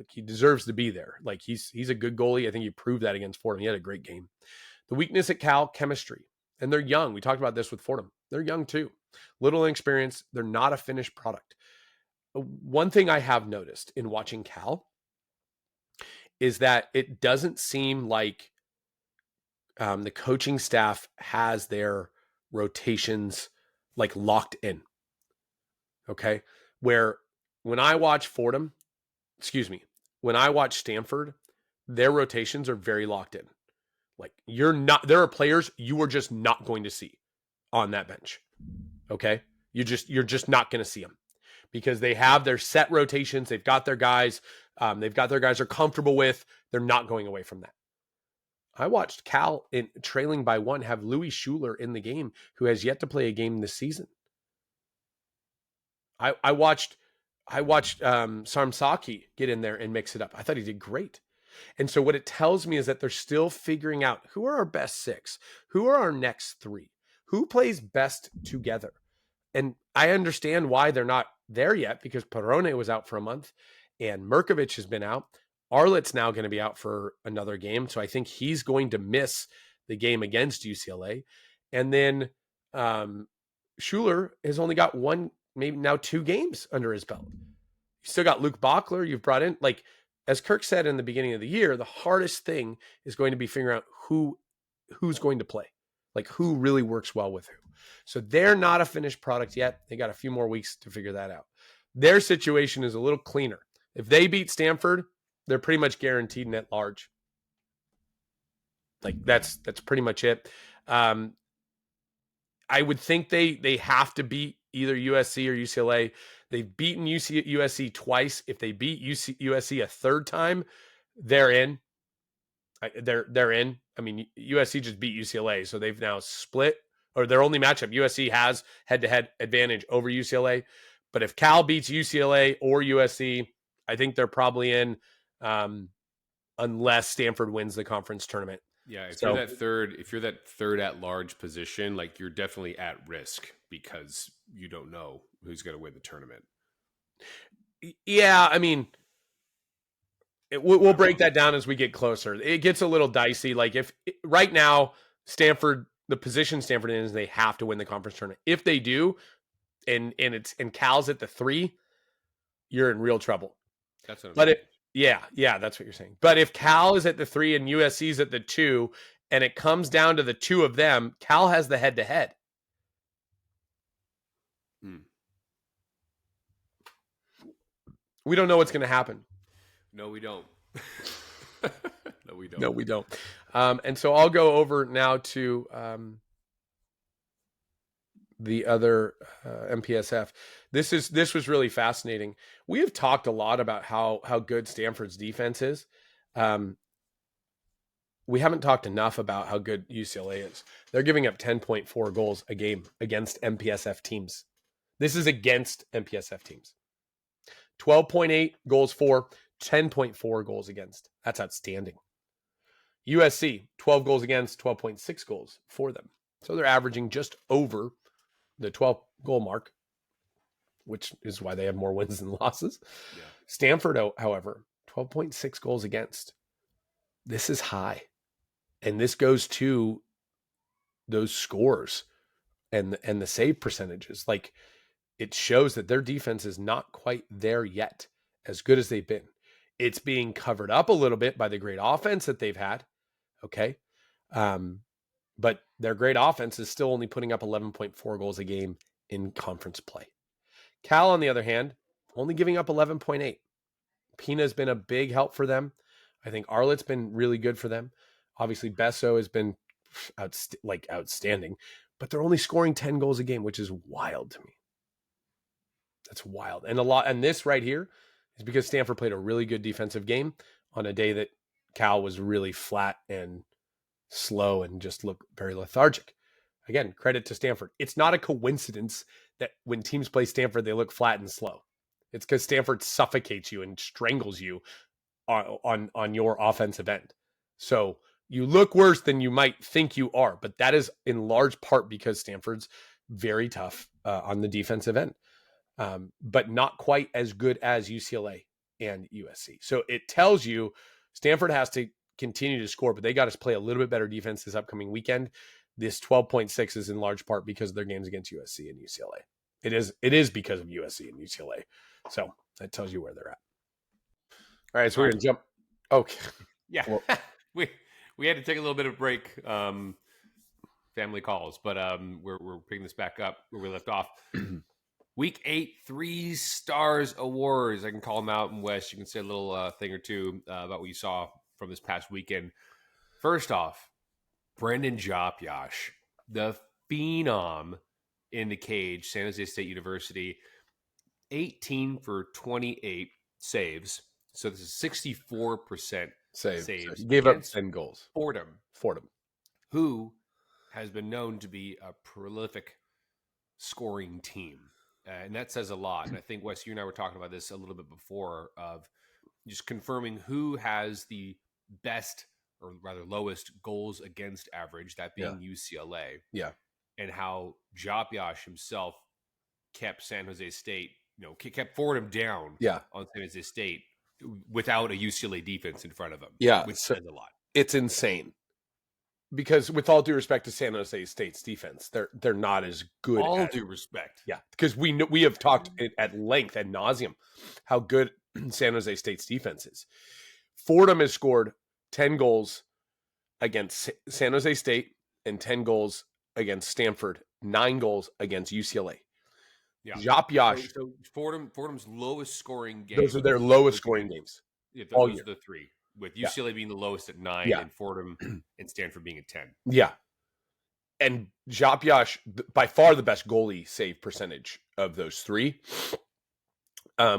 he deserves to be there. Like he's a good goalie. I think he proved that against Fordham. He had a great game. The weakness at Cal, chemistry. And they're young. We talked about this with Fordham. They're young too. Little inexperienced. They're not a finished product. One thing I have noticed in watching Cal is that it doesn't seem like the coaching staff has their rotations like locked in. Okay. Where when I watch when I watch Stanford, their rotations are very locked in. Like there are players you are just not going to see on that bench. Okay. You're just not going to see them because they have their set rotations. They've got their guys. They've got their guys they're comfortable with. They're not going away from that. I watched Cal in trailing by 1 have Louis Schuler in the game, who has yet to play a game this season. I watched Sarmsaki get in there and mix it up. I thought he did great. And so what it tells me is that they're still figuring out who are our best 6, who are our next 3, who plays best together. And I understand why they're not there yet because Perone was out for a month and Merkovich has been out. Arlett's now going to be out for another game. So I think he's going to miss the game against UCLA. And then Schuler has only got 1, maybe now 2 games under his belt. You still got Luke Bachler you've brought in. Like, as Kirk said in the beginning of the year, the hardest thing is going to be figuring out who's going to play, like who really works well with who. So they're not a finished product yet. They got a few more weeks to figure that out. Their situation is a little cleaner. If they beat Stanford, they're pretty much guaranteed net large. Like that's pretty much it. I would think they have to beat either USC or UCLA. They've beaten USC twice. If they beat USC a third time, they're in. They're in. I mean, USC just beat UCLA, so they've now split, or their only matchup. USC has head-to-head advantage over UCLA, but if Cal beats UCLA or USC, I think they're probably in, unless Stanford wins the conference tournament. Yeah, if you're that third at large position, like you're definitely at risk because you don't know who's going to win the tournament. Yeah, I mean, we'll break that down as we get closer. It gets a little dicey. Like if right now Stanford, the position Stanford is, they have to win the conference tournament. If they do, and Cal's at the 3, you're in real trouble. That's what I'm saying. Yeah, that's what you're saying. But if Cal is at the 3 and USC's at the 2, and it comes down to the 2 of them, Cal has the head-to-head. We don't know what's going to happen. No, we don't. No, we don't. And so I'll go over now to the other MPSF. This was really fascinating. We have talked a lot about how good Stanford's defense is. We haven't talked enough about how good UCLA is. They're giving up 10.4 goals a game against MPSF teams. This is against MPSF teams. 12.8 goals for, 10.4 goals against. That's outstanding. USC, 12 goals against, 12.6 goals for them. So they're averaging just over the 12 goal mark, which is why they have more wins than losses. Yeah. Stanford, however, 12.6 goals against. This is high. And this goes to those scores and the save percentages. Like, it shows that their defense is not quite there yet, as good as they've been. It's being covered up a little bit by the great offense that they've had. Okay. But their great offense is still only putting up 11.4 goals a game in conference play. Cal, on the other hand, only giving up 11.8. Pina's been a big help for them. I think Arlett's been really good for them. Obviously, Besso has been outstanding, but they're only scoring 10 goals a game, which is wild to me. That's wild. And this right here is because Stanford played a really good defensive game on a day that Cal was really flat and slow and just looked very lethargic. Again, credit to Stanford. It's not a coincidence that when teams play Stanford, they look flat and slow. It's because Stanford suffocates you and strangles you on your offensive end. So you look worse than you might think you are, but that is in large part because Stanford's very tough on the defensive end, but not quite as good as UCLA and USC. So it tells you Stanford has to continue to score, but they got to play a little bit better defense this upcoming weekend. This 12.6 is in large part because of their games against USC and UCLA. It is because of USC and UCLA. So that tells you where they're at. All right, so we're going to jump. Okay. Yeah. Well, we had to take a little bit of break, family calls, but we're picking this back up where we left off. Week 8, 3 Stars Awards. I can call them out. And Wes, you can say a little thing or two about what you saw from this past weekend. First off, Brendan Gyapjas, the phenom in the cage. San Jose State University, 18 for 28 saves. So this is 64% Saves. saves He gave up against 10 goals. Fordham, Fordham. who has been known to be a prolific scoring team. And that says a lot. And I think, Wes, you and I were talking about this a little bit before, of just confirming who has the best, or rather lowest, goals against average, that being UCLA. Yeah. And how Gyapjas himself kept San Jose State, kept Fordham down on San Jose State without a UCLA defense in front of him. Yeah. Which says a lot. It's insane. Because with all due respect to San Jose State's defense, they're not as good. All due respect. Yeah. Because we have talked at length ad nauseum how good San Jose State's defense is. Fordham has scored 10 goals against San Jose State and 10 goals against Stanford, 9 goals against UCLA. Yeah. Gyapjas. So Fordham's lowest scoring game. Those are their lowest scoring games. Yeah, those are the three, with UCLA being the lowest at 9 Yeah. and Fordham and Stanford being at 10. Yeah. And Gyapjas, by far the best goalie save percentage of those three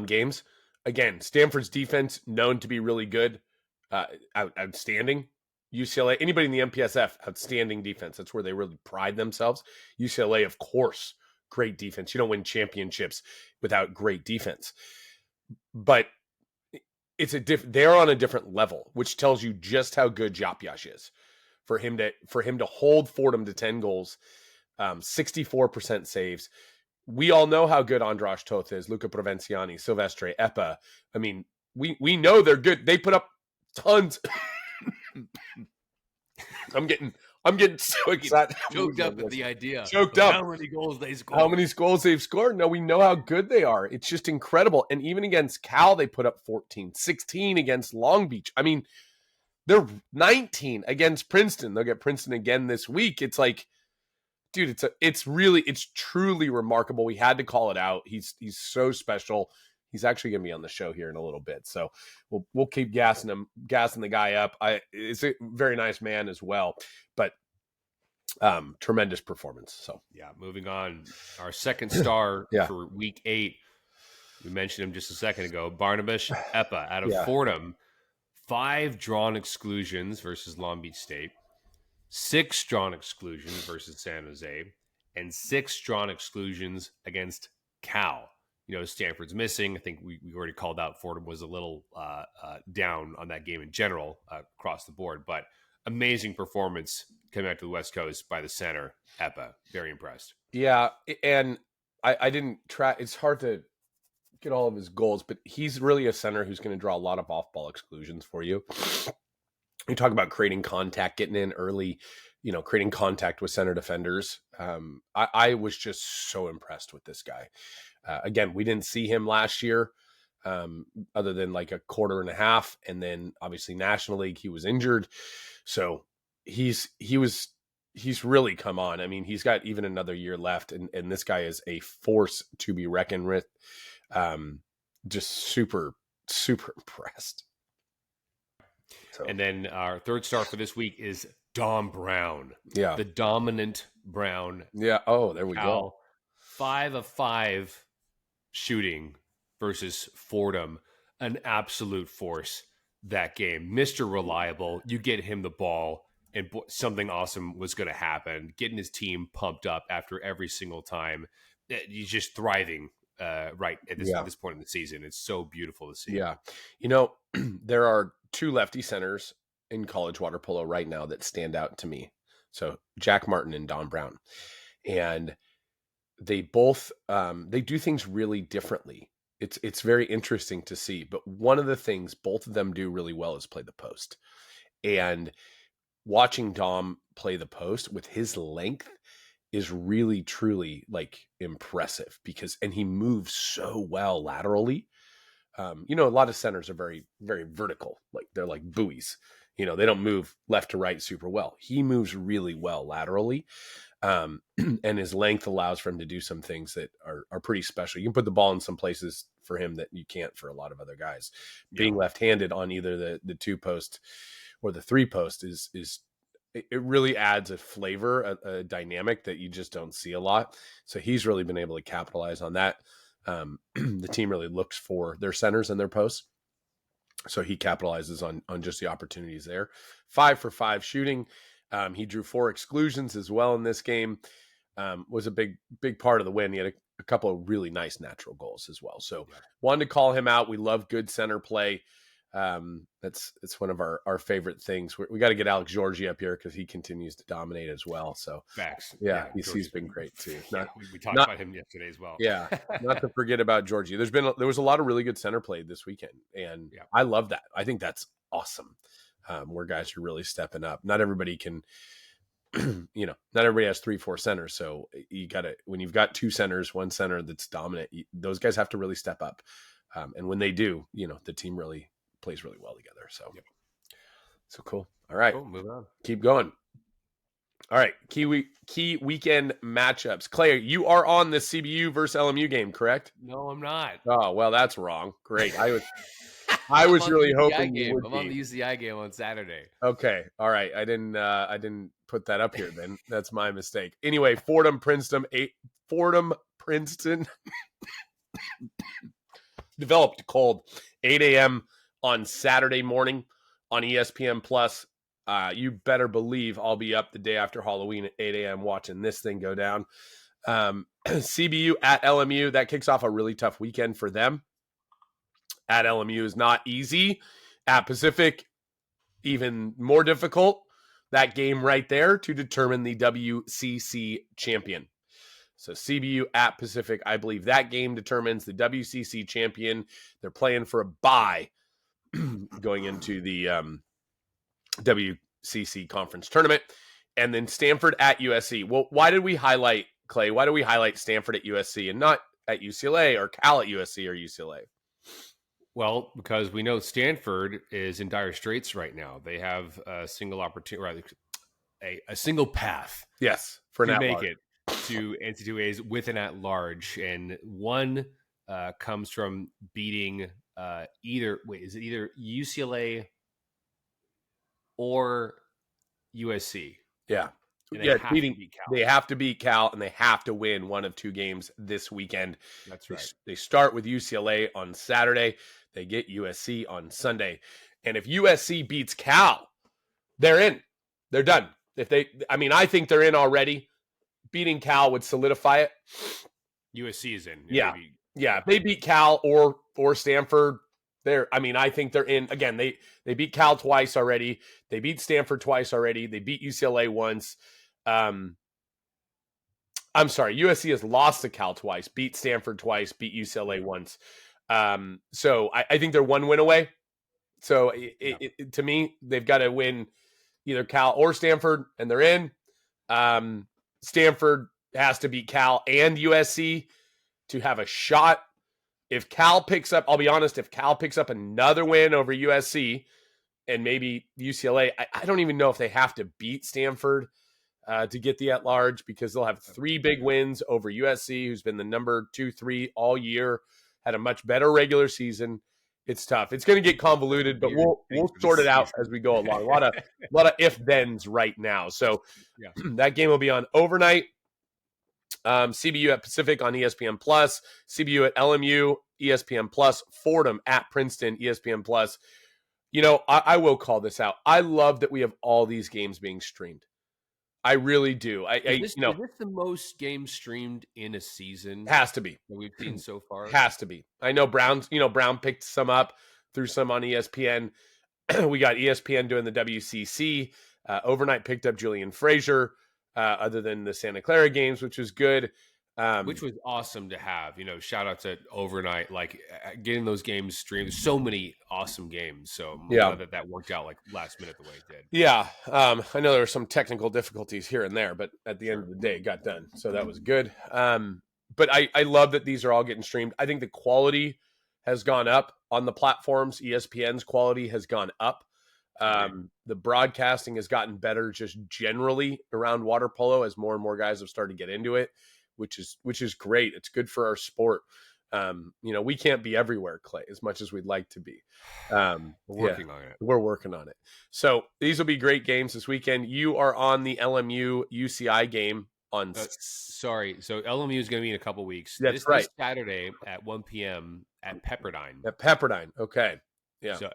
games. Again, Stanford's defense known to be really good, outstanding. UCLA, anybody in the MPSF, outstanding defense. That's where they really pride themselves. UCLA, of course, great defense. You don't win championships without great defense. But they're on a different level, which tells you just how good Gyapjas is. For him to hold Fordham to 10 goals, 64% saves. We all know how good Andras Toth is, Luca Provenciani, Silvestre, Epa. I mean, we know they're good. They put up tons. I'm getting so excited. Choked up at the idea. Choked up. How many goals they scored. How many goals they've scored? No, we know how good they are. It's just incredible. And even against Cal, they put up 14, 16 against Long Beach. I mean, they're 19 against Princeton. They'll get Princeton again this week. It's like, dude, it's truly remarkable. We had to call it out. He's so special. He's actually going to be on the show here in a little bit. So we'll keep gassing the guy up. It's a very nice man as well, but tremendous performance. So yeah, moving on. Our second star for week 8. We mentioned him just a second ago. Barnabas Epa out of Fordham. 5 drawn exclusions versus Long Beach State. 6 drawn exclusions versus San Jose. And 6 drawn exclusions against Cal. Stanford's missing. I think we already called out Fordham was a little down on that game in general across the board. But amazing performance coming out to the West Coast by the center, Epa. Very impressed. Yeah, and I didn't track. It's hard to get all of his goals, but he's really a center who's going to draw a lot of off-ball exclusions for you. You talk about creating contact, getting in early, creating contact with center defenders. I was just so impressed with this guy. Again, we didn't see him last year other than like a quarter and a half. And then obviously National League, he was injured. So he's really come on. I mean, he's got even another year left, and this guy is a force to be reckoned with. Just super, super impressed. So. And then our third star for this week is Dom Brown. Yeah. The dominant Brown. Yeah. Oh, there we go. 5 of 5 shooting versus Fordham. An absolute force that game. Mr. Reliable. You get him the ball, and something awesome was going to happen. Getting his team pumped up after every single time. He's just thriving right at this point in the season. It's so beautiful to see. Yeah. There are 2 lefty centers in college water polo right now that stand out to me. So Jack Martin and Don Brown. And they both they do things really differently. It's very interesting to see. But one of the things both of them do really well is play the post. And watching Dom play the post with his length is really, truly like impressive and he moves so well laterally. A lot of centers are very, very vertical. Like they're like buoys. They don't move left to right super well. He moves really well laterally. And his length allows for him to do some things that are pretty special. You can put the ball in some places for him that you can't for a lot of other guys. Being left-handed on either the 2 post or the 3 post is it really adds a flavor, a dynamic that you just don't see a lot. So he's really been able to capitalize on that. The team really looks for their centers and their posts. So he capitalizes on just the opportunities there. 5 for 5 shooting. He drew 4 exclusions as well in this game. Was a big part of the win. He had a couple of really nice natural goals as well. So wanted to call him out. We love good center play. It's one of our favorite things. We got to get Alex Georgie up here because he continues to dominate as well. So facts. Yeah, he's been great too. We talked about him yesterday as well. Yeah, not to forget about Georgie. There was a lot of really good center play this weekend, and I love that. I think that's awesome. Where guys are really stepping up. Not everybody can. Not everybody has 3-4 centers. So you got to, when you've got 2 centers, 1 center that's dominant, those guys have to really step up. And when they do, the team really plays really well together. So, So cool. All right. Cool, move on. Keep going. All right. Key weekend matchups. Clay, you are on the CBU versus LMU game, correct? No, I'm not. Oh, well, that's wrong. Great. I was really hoping you would I'm on the UCI game on Saturday. Okay. All right. I didn't put that up here then. That's my mistake. Anyway, Fordham Princeton developed cold 8 a.m. on Saturday morning on ESPN Plus. You better believe I'll be up the day after Halloween at 8 a.m. watching this thing go down. CBU at LMU, that kicks off a really tough weekend for them. At LMU is not easy. At Pacific, even more difficult. That game right there to determine the WCC champion. So CBU at Pacific, I believe that game determines the WCC champion. They're playing for a bye going into the WCC conference tournament. And then Stanford at USC. Well, why did we highlight, Clay, why do we highlight Stanford at USC and not at UCLA or Cal at USC or UCLA? Well, because we know Stanford is in dire straits right now. They have a single opportunity, a single path. Yes, for to make it to NC2As with an at-large, and one comes from beating either UCLA or USC? Yeah. They have to beat Cal, and they have to win one of 2 games this weekend. That's right. They start with UCLA on Saturday. They get USC on Sunday. And if USC beats Cal, they're in. They're done. I think they're in already. Beating Cal would solidify it. USC is in. Yeah. If they beat Cal or Stanford, I think they're in. Again, they beat Cal twice already. They beat Stanford twice already. They beat UCLA once. I'm sorry, USC has lost to Cal twice, beat Stanford twice, beat UCLA once. So I think they're 1 win away. So to me, they've got to win either Cal or Stanford, and they're in. Stanford has to beat Cal and USC to have a shot. If Cal picks up, I'll be honest, if Cal picks up another win over USC and maybe UCLA, I don't even know if they have to beat Stanford to get the at-large, because they'll have 3 big wins over USC, who's been the number 2-3 all year, had a much better regular season. It's tough. It's going to get convoluted, but we'll sort it out as we go along. A lot of if-thens right now. So that game will be on overnight. CBU at Pacific on ESPN Plus. CBU at LMU, ESPN Plus. Fordham at Princeton, ESPN Plus. I will call this out. I love that we have all these games being streamed. I really do. Is this the most games streamed in a season? Has to be. That we've seen so far? Has to be. I know Brown picked some up, threw some on ESPN. We got ESPN doing the WCC. Overnight picked up Julian Frazier, other than the Santa Clara games, which was good. Which was awesome to have. Shout out to Overnight, getting those games streamed. There's so many awesome games. So I'm glad that worked out last minute the way it did. Yeah. I know there were some technical difficulties here and there, but at the end of the day, it got done. So that was good. But I love that these are all getting streamed. I think the quality has gone up on the platforms. ESPN's quality has gone up. The broadcasting has gotten better just generally around water polo as more and more guys have started to get into it, which is great. It's good for our sport. We can't be everywhere, Clay, as much as we'd like to be. We're working on it. We're working on it. So these will be great games this weekend. You are on the LMU UCI game on. Sorry. So LMU is going to be in a couple weeks. That's right. This Saturday at 1 p.m. at Pepperdine. At Pepperdine. Okay. Yeah. So,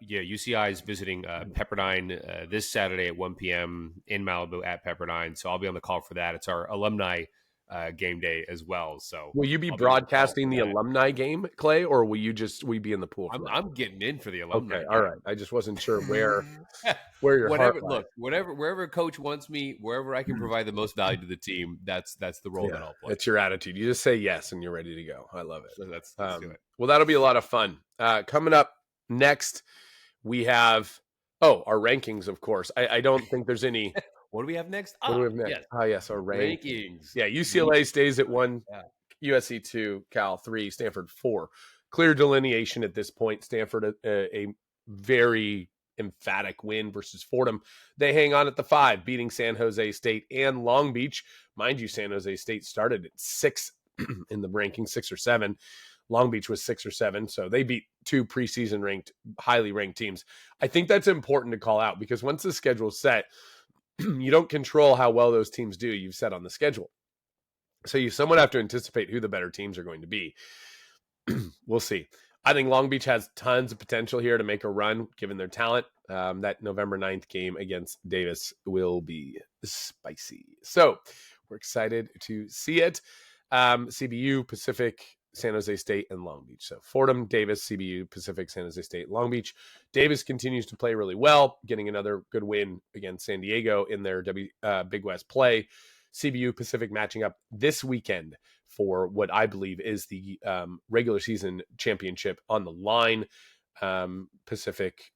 UCI is visiting Pepperdine this Saturday at 1 p.m. in Malibu at Pepperdine. So I'll be on the call for that. It's our alumni game day as well. So will you be broadcasting the alumni game, Clay, or will you be in the pool? I'm getting in for the alumni. Okay, all right. I just wasn't sure where your wherever coach wants me, wherever I can provide the most value to the team, that's the role that I'll play. It's your attitude. You just say yes and you're ready to go. I love it. So let's do it. Well, that'll be a lot of fun. Coming up next, we have our rankings, of course. I don't think there's any. What do we have next? What do we have next? Yes. Oh, yes, our rankings. Yeah, UCLA stays at 1, USC 2, Cal 3, Stanford 4. Clear delineation at this point. Stanford, a very emphatic win versus Fordham. They hang on at the 5, beating San Jose State and Long Beach. Mind you, San Jose State started at 6 in the ranking, 6 or 7. Long Beach was 6 or 7, so they beat 2 preseason highly ranked teams. I think that's important to call out because once the schedule's set, you don't control how well those teams do. You've set on the schedule. So you somewhat have to anticipate who the better teams are going to be. We'll see. I think Long Beach has tons of potential here to make a run, given their talent. That November 9th game against Davis will be spicy. So we're excited to see it. CBU, Pacific, San Jose State, and Long Beach. So Fordham, Davis, CBU, Pacific, San Jose State, Long Beach. Davis continues to play really well, getting another good win against San Diego in their Big West play. CBU, Pacific matching up this weekend for what I believe is the regular season championship on the line. Pacific,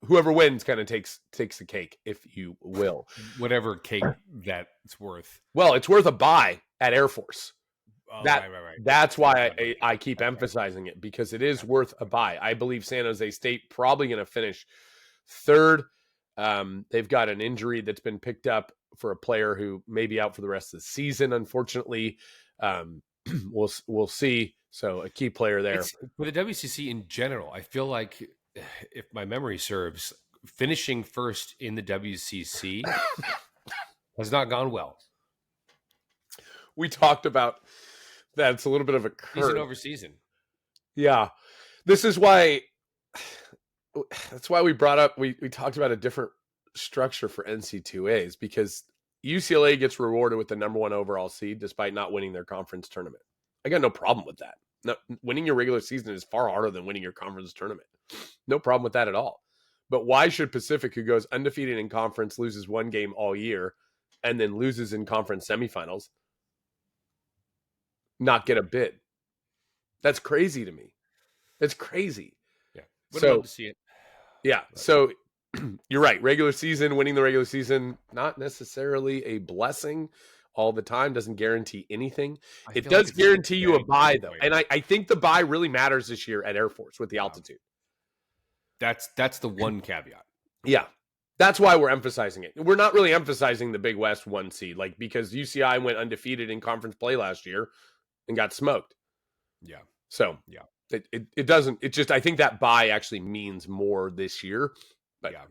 whoever wins kind of takes the cake, if you will. Whatever cake that's worth. Well, it's worth a bye at Air Force. Oh, right. That's why I keep emphasizing it, because it is worth a buy. I believe San Jose State probably going to finish 3rd. They've got an injury that's been picked up for a player who may be out for the rest of the season, unfortunately. We'll see. So a key player there. For the WCC in general, I feel like, if my memory serves, finishing first in the WCC has not gone well. We talked about that. It's a little bit of a curve. Season over season. Yeah. This is why we brought up, we talked about a different structure for NC2As, because UCLA gets rewarded with the number 1 overall seed despite not winning their conference tournament. I got no problem with that. No, winning your regular season is far harder than winning your conference tournament. No problem with that at all. But why should Pacific, who goes undefeated in conference, loses 1 game all year, and then loses in conference semifinals, not get a bid? That's crazy to me. That's crazy. Yeah. Would love to see it. Yeah. So you're right. Winning the regular season, not necessarily a blessing all the time, doesn't guarantee anything. It does guarantee you a bye, though. And I think the bye really matters this year at Air Force with the altitude. That's the one caveat. Yeah. That's why we're emphasizing it. We're not really emphasizing the Big West 1 seed, because UCI went undefeated in conference play last year and got smoked. Yeah. So yeah, it doesn't. It just, I think that bye actually means more this year. But yeah.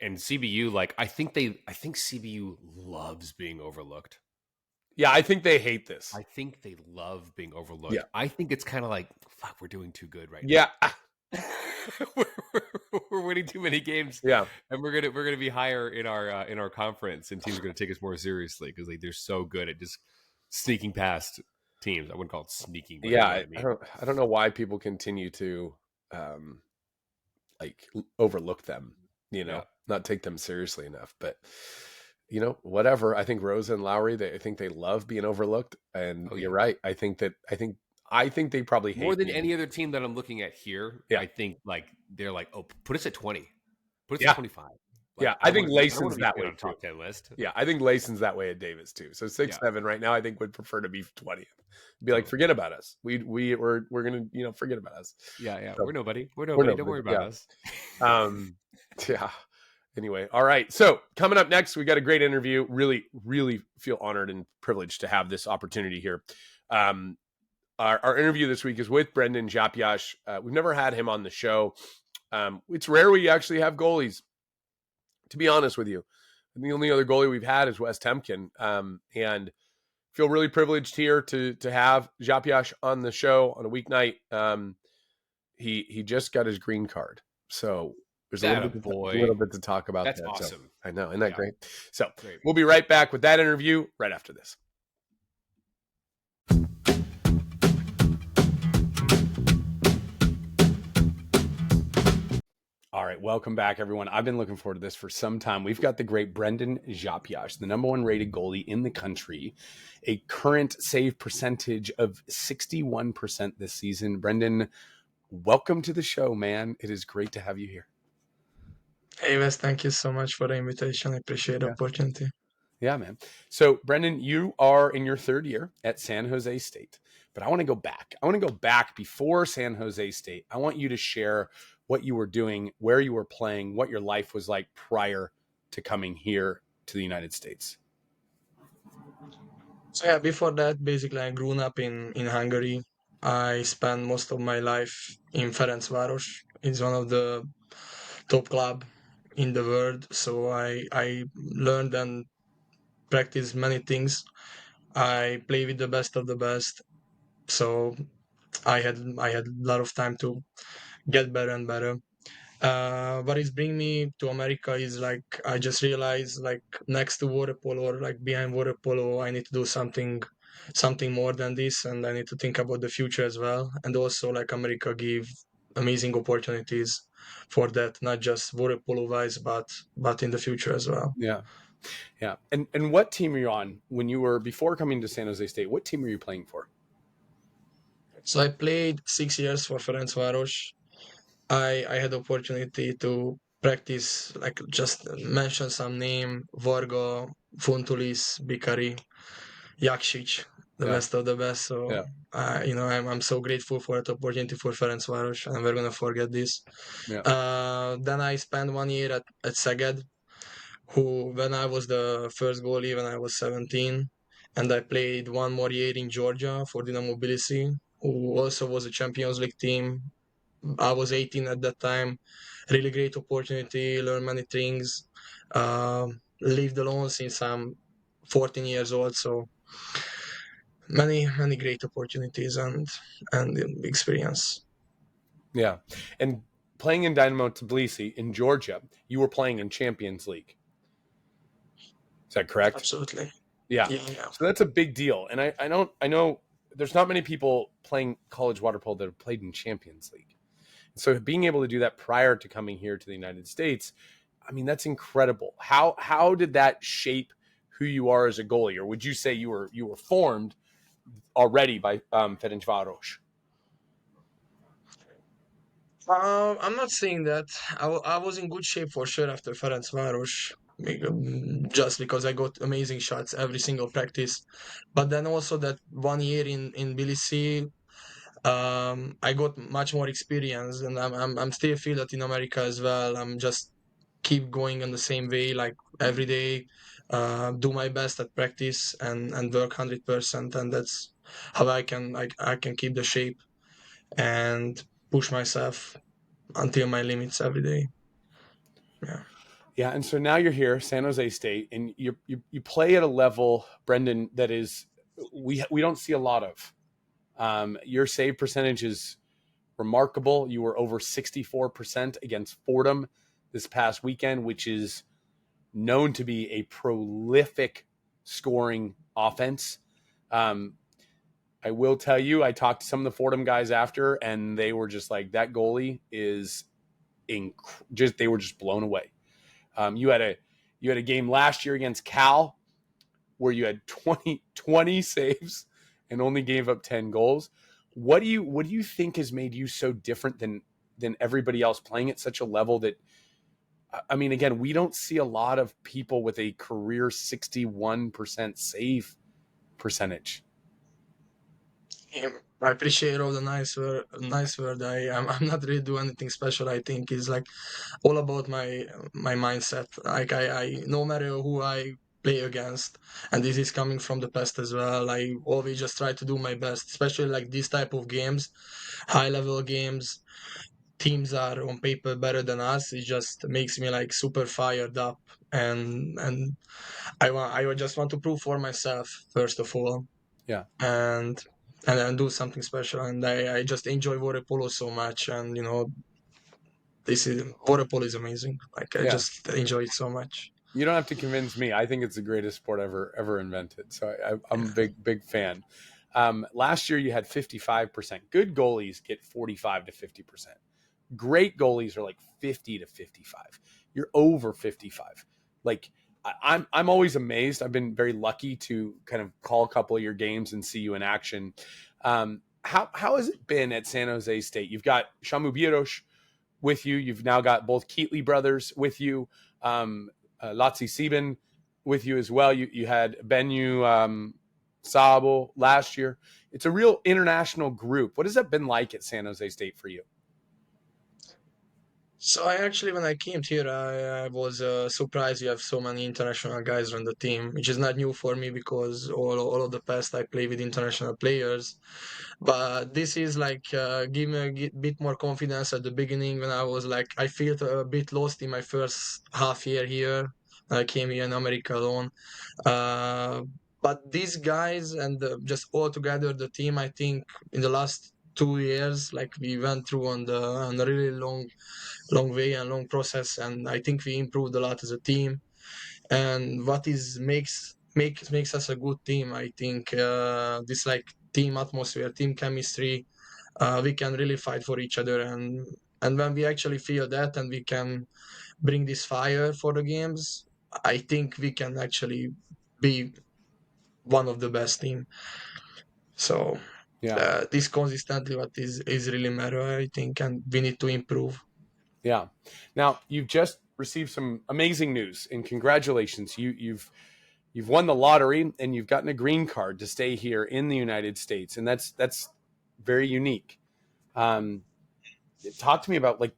And CBU, I think CBU loves being overlooked. Yeah, I think they hate this. I think they love being overlooked. Yeah. I think it's kind of like, fuck, we're doing too good right now. Yeah. we're winning too many games. Yeah. And we're gonna be higher in our conference, and teams are gonna take us more seriously because they're so good at just sneaking past teams. I wouldn't call it sneaking. But yeah, I don't know why people continue to overlook them, not take them seriously enough. But whatever. I think Rosa and Lowry, I think they love being overlooked. And you're right. I think they probably hate more than any other team that I'm looking at here. Yeah. I think they're like, oh, put us at 20, put us at 25. I think Layson's that way. On top 10 list. Yeah, I think Layson's that way at Davis too. So 6-7 right now, I think would prefer to be 20th. Be like, forget about us. We're gonna forget about us. Yeah. So, we're nobody. We're nobody. Don't worry about us. Yeah. Anyway, all right. So coming up next, we got a great interview. Really, really feel honored and privileged to have this opportunity here. Our interview this week is with Brendan Gyapjas. We've never had him on the show. It's rare we actually have goalies, to be honest with you. And the only other goalie we've had is Wes Temkin. And feel really privileged here to have Gyapjas on the show on a weeknight. He just got his green card, so there's a little bit to talk about. That's that. awesome. So, I know, isn't that great? So we'll be right back with that interview right after this. All right, welcome back, everyone. I've been looking forward to this for some time. We've got the great Brendan Gyapjas, the #1 rated goalie in the country, a current save percentage of 61% this season. Brendan, welcome to the show, man. It is great to have you here. Hey, Wes, thank you so much for the invitation. I appreciate the opportunity. Yeah, man. So, Brendan, you are in your third year at San Jose State, but I want to go back. I want to go back before San Jose State. I want you to share what you were doing, where you were playing, what your life was like prior to coming here to the United States. So yeah, before that, basically, I grew up in Hungary. I spent most of my life in Ferencváros. It's one of the top club in the world. So I learned and practiced many things. I play with the best of the best. So I had a lot of time to get better and better. What is bring me to America is like I just realized like next to water polo or like behind water polo, I need to do something more than this, and I need to think about the future as well. And also like America give amazing opportunities for that, not just water polo wise, but in the future as well. Yeah. Yeah. And what team are you on when you were before coming to San Jose State? What team were you playing for? So I played 6 years for Ferencváros. I had the opportunity to practice, like just mention some name: Varga, Funtulis, Bikari, Jaksic, the best of the best. So, I'm so grateful for that opportunity for Ferencváros, and we're gonna forget this. Yeah. Then I spent 1 year at Szeged, when I was the first goalie when I was 17, and I played 1 more year in Georgia for Dynamo Tbilisi, who also was a Champions League team. I was 18 at that time. Really great opportunity, learn many things. Lived alone since I'm 14 years old, so many great opportunities and experience. Yeah. And playing in Dynamo Tbilisi in Georgia, you were playing in Champions League. Is that correct? Absolutely. Yeah. So that's a big deal. And I know there's not many people playing college water polo that have played in Champions League. So being able to do that prior to coming here to the United States, I mean, that's incredible. How did that shape who you are as a goalie? Or would you say you were formed already by Ferencváros? I'm not saying that. I was in good shape for sure after Ferencváros, just because I got amazing shots every single practice. But then also that 1 year in Tbilisi, I got much more experience, and I'm still feel that in America as well. I'm just keep going on the same way, like every day, do my best at practice and work 100%, and that's how I can keep the shape and push myself until my limits every day. Yeah. Yeah, and so now you're here, San Jose State, and you play at a level, Brendan, that is we don't see a lot of. Your save percentage is remarkable. You were over 64% against Fordham this past weekend, which is known to be a prolific scoring offense. I will tell you, I talked to some of the Fordham guys after, and they were just like, that goalie is they were just blown away. You had a game last year against Cal where you had 20 saves and only gave up 10 goals. What do you think has made you so different than everybody else playing at such a level that, I mean, again, we don't see a lot of people with a career 61% save percentage. I appreciate all the nice word. I'm not really doing anything special. I think it's like all about my mindset. Like I no matter who I play against, and this is coming from the past as well. I always just try to do my best, especially like this type of games, high level games. Teams are on paper better than us. It just makes me like super fired up, and I just want to prove for myself first of all, Yeah. and and then do something special. And I just enjoy water polo so much, and this is water polo is amazing. Like I Yeah. just enjoy it so much. You don't have to convince me. I think it's the greatest sport ever invented. So I'm a big fan. Last year you had 55%. Good goalies get 45 to 50%. Great goalies are like 50 to 55. You're over 55. Like I'm always amazed. I've been very lucky to kind of call a couple of your games and see you in action. How has it been at San Jose State? You've got Shamu Birosh with you. You've now got both Keatley brothers with you. Latsi Sieben with you as well. You had Benyu Sabo last year. It's a real international group. What has that been like at San Jose State for you? So I actually, when I came here, I was surprised you have so many international guys on the team, which is not new for me because all of the past I play with international players. But this is like give me a bit more confidence at the beginning when I was like I felt a bit lost in my first half year here. I came here in America alone. Uh, but these guys and just all together the team, I think in the last 2 years, like we went through on a really long way and long process, and I think we improved a lot as a team. And what is makes us a good team, I think this like team atmosphere, team chemistry. We can really fight for each other, and when we actually feel that and we can bring this fire for the games, I think we can actually be one of the best team. So Yeah. this consistently what is really matter, I think, and we need to improve. Yeah. Now you've just received some amazing news, and congratulations. You've won the lottery, and you've gotten a green card to stay here in the United States, and that's very unique. Um, Talk to me about like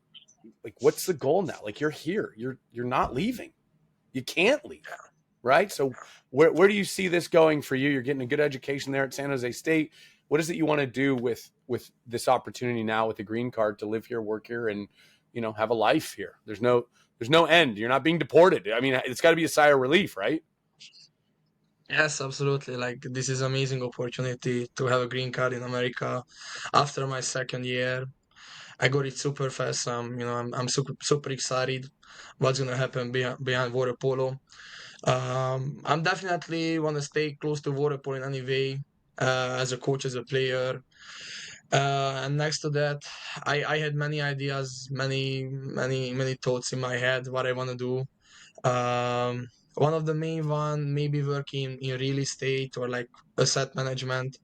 what's the goal now? Like you're here, you're not leaving. You can't leave, right? So where do you see this going for you? You're getting a good education there at San Jose State. What is it you want to do with this opportunity now with the green card to live here, work here, and have a life here? There's no end. You're not being deported. I mean, it's got to be a sigh of relief, right? Yes, absolutely. Like this is amazing opportunity to have a green card in America after my second year. I got it super fast. I'm super excited what's gonna happen behind water polo. I'm definitely want to stay close to water polo in any way, as a coach, as a player. And next to that, I had many ideas, many thoughts in my head what I want to do. One of the main one maybe working in real estate or like asset management,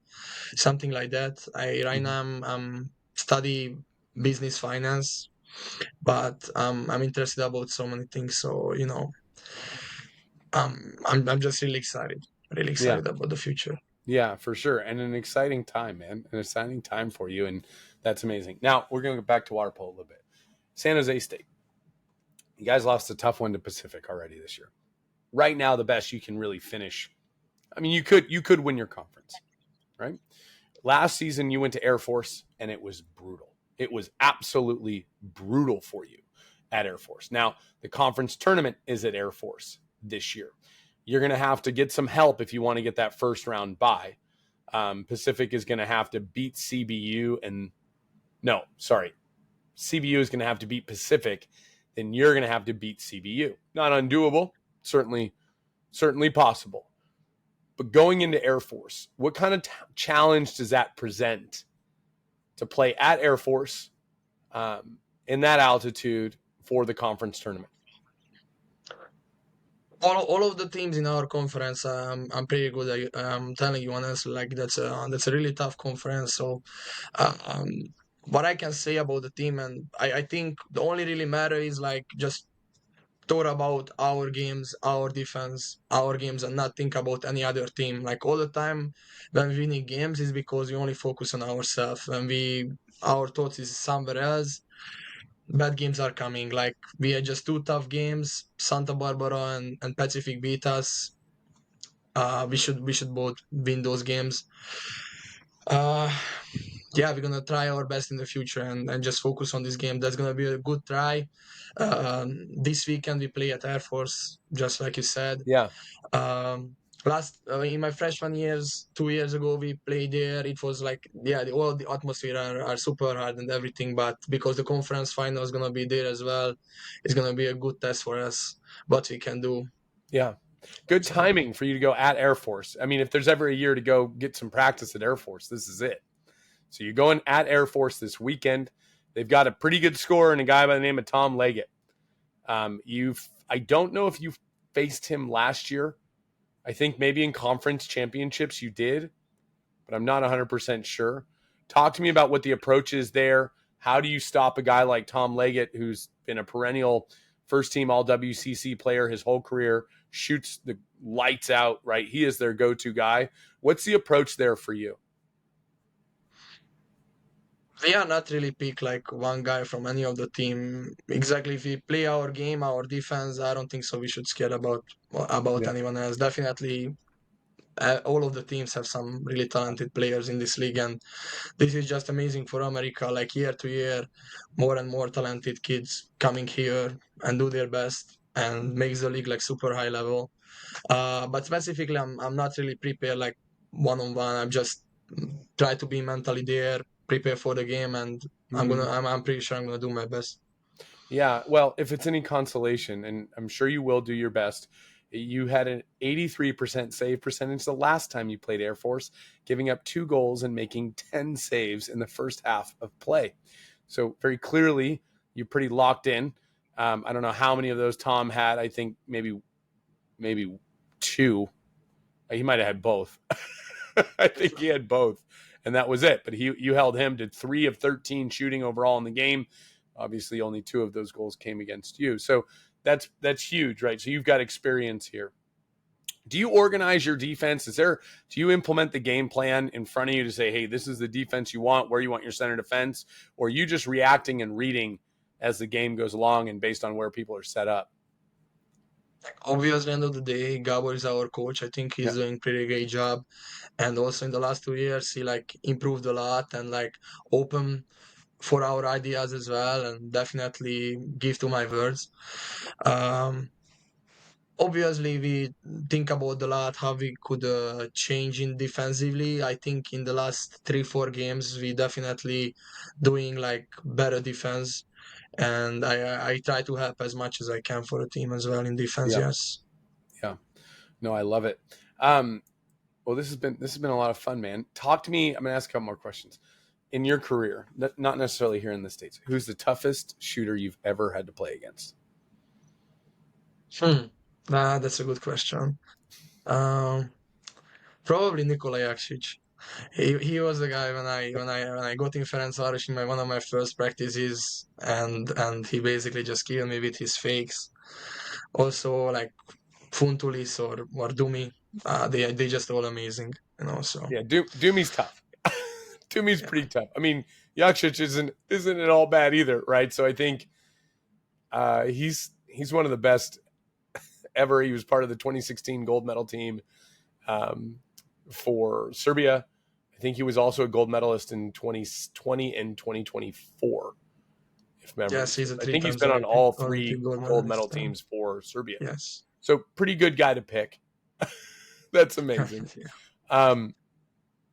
something like that. I right Mhm. now I'm study business finance, but I'm interested about so many things. So I'm just really Yeah. excited about the future. Yeah, for sure. And an exciting time, man. An exciting time for you. And that's amazing. Now, we're going to go back to water polo a little bit. San Jose State. You guys lost a tough one to Pacific already this year. Right now, the best you can really finish. I mean, you could win your conference, right? Last season, you went to Air Force, and it was brutal. It was absolutely brutal for you at Air Force. Now, the conference tournament is at Air Force this year. You're going to have to get some help if you want to get that first round bye. Pacific is going to have to beat CBU, and no, sorry, CBU is going to have to beat Pacific. Then you're going to have to beat CBU. Not undoable, certainly possible. But going into Air Force, what kind of challenge does that present to play at Air Force in that altitude for the conference tournament? All of the teams in our conference, I'm pretty good. I'm telling you honestly, like that's a really tough conference. So, um, what I can say about the team, and I think the only really matter is like just thought about our games, our defense, our games, and not think about any other team. Like all the time when we winning games is because we only focus on ourselves. When our thoughts is somewhere else, bad games are coming. Like we had just two tough games. Santa Barbara and Pacific beat us. We should both win those games. Uh, yeah, we're gonna try our best in the future and just focus on this game. That's gonna be a good try. This weekend we play at Air Force, just like you said. Yeah. Um, last in my freshman years, 2 years ago, we played there. It was like, yeah, all the atmosphere are super hard and everything. But because the conference final is gonna be there as well, it's gonna be a good test for us. What we can do. Yeah. Good So timing for you to go at Air Force. I mean, if there's ever a year to go get some practice at Air Force, this is it. So you're going at Air Force this weekend. They've got a pretty good scorer and a guy by the name of Tom Leggett. I don't know if you faced him last year. I think maybe in conference championships you did, but I'm not 100% sure. Talk to me about what the approach is there. How do you stop a guy like Tom Leggett, who's been a perennial first-team All-WCC player his whole career, shoots the lights out, right? He is their go-to guy. What's the approach there for you? we are not really pick like one guy from any of the team. Exactly, if we play our game, our defense, I don't think so. We should scare about Yeah. anyone else. Definitely, all of the teams have some really talented players in this league, and this is just amazing for America. Like year to year, more and more talented kids coming here and do their best and makes the league like super high level. But specifically, I'm not really prepared like one on one. I'm just try to be mentally there, prepare for the game, and Mm-hmm. I'm pretty sure I'm gonna do my best. Yeah, well, if it's any consolation, and I'm sure you will do your best, you had an 83% save percentage the last time you played Air Force, giving up 2 goals and making 10 saves in the first half of play. So very clearly, you're pretty locked in. I don't know how many of those Tom had. I think maybe 2. He might have had both. I think he had both, and that was it. But you held him to 3 of 13 shooting overall in the game. Obviously, only 2 of those goals came against you. So that's huge, right? So you've got experience here. Do you organize your defense? Do you implement the game plan in front of you to say, hey, this is the defense you want, where you want your center defense, or are you just reacting and reading as the game goes along and based on where people are set up? Obviously, end of the day, Gabor is our coach. I think Yeah. he's doing pretty great job. And also in the last 2 years, he like improved a lot and like open for our ideas as well, and definitely give to my words. Um, Obviously, we think about a lot how we could change in defensively. I think in the last 3-4 games, we definitely doing like better defense, and I try to help as much as I can for the team as well in defense. Yeah. Yes. Yeah. No, I love it. Well, this has been a lot of fun, man. Talk to me. I'm going to ask a couple more questions. In your career, not necessarily here in the States, who's the toughest shooter you've ever had to play against? Hmm. That's a good question. Um, Probably Nikola Jakšić. He was the guy when I got in Ferencváros in my one of my first practices, and he basically just killed me with his fakes. Also, like Funtulis or Dumi, they just all amazing, you know. So Yeah, Doomy's tough. Doomy's yeah, pretty tough. I mean, Jakšić isn't at all bad either, right? So I think he's one of the best ever. He was part of the 2016 gold medal team um, for Serbia. I think he was also a gold medalist in 2020 and 2024, if memory yes, he's serves. a I three think he's times been on all Olympic 3 gold gold medalist. medal teams for Serbia. Yes. So pretty good guy to pick. That's amazing. Yeah. Um,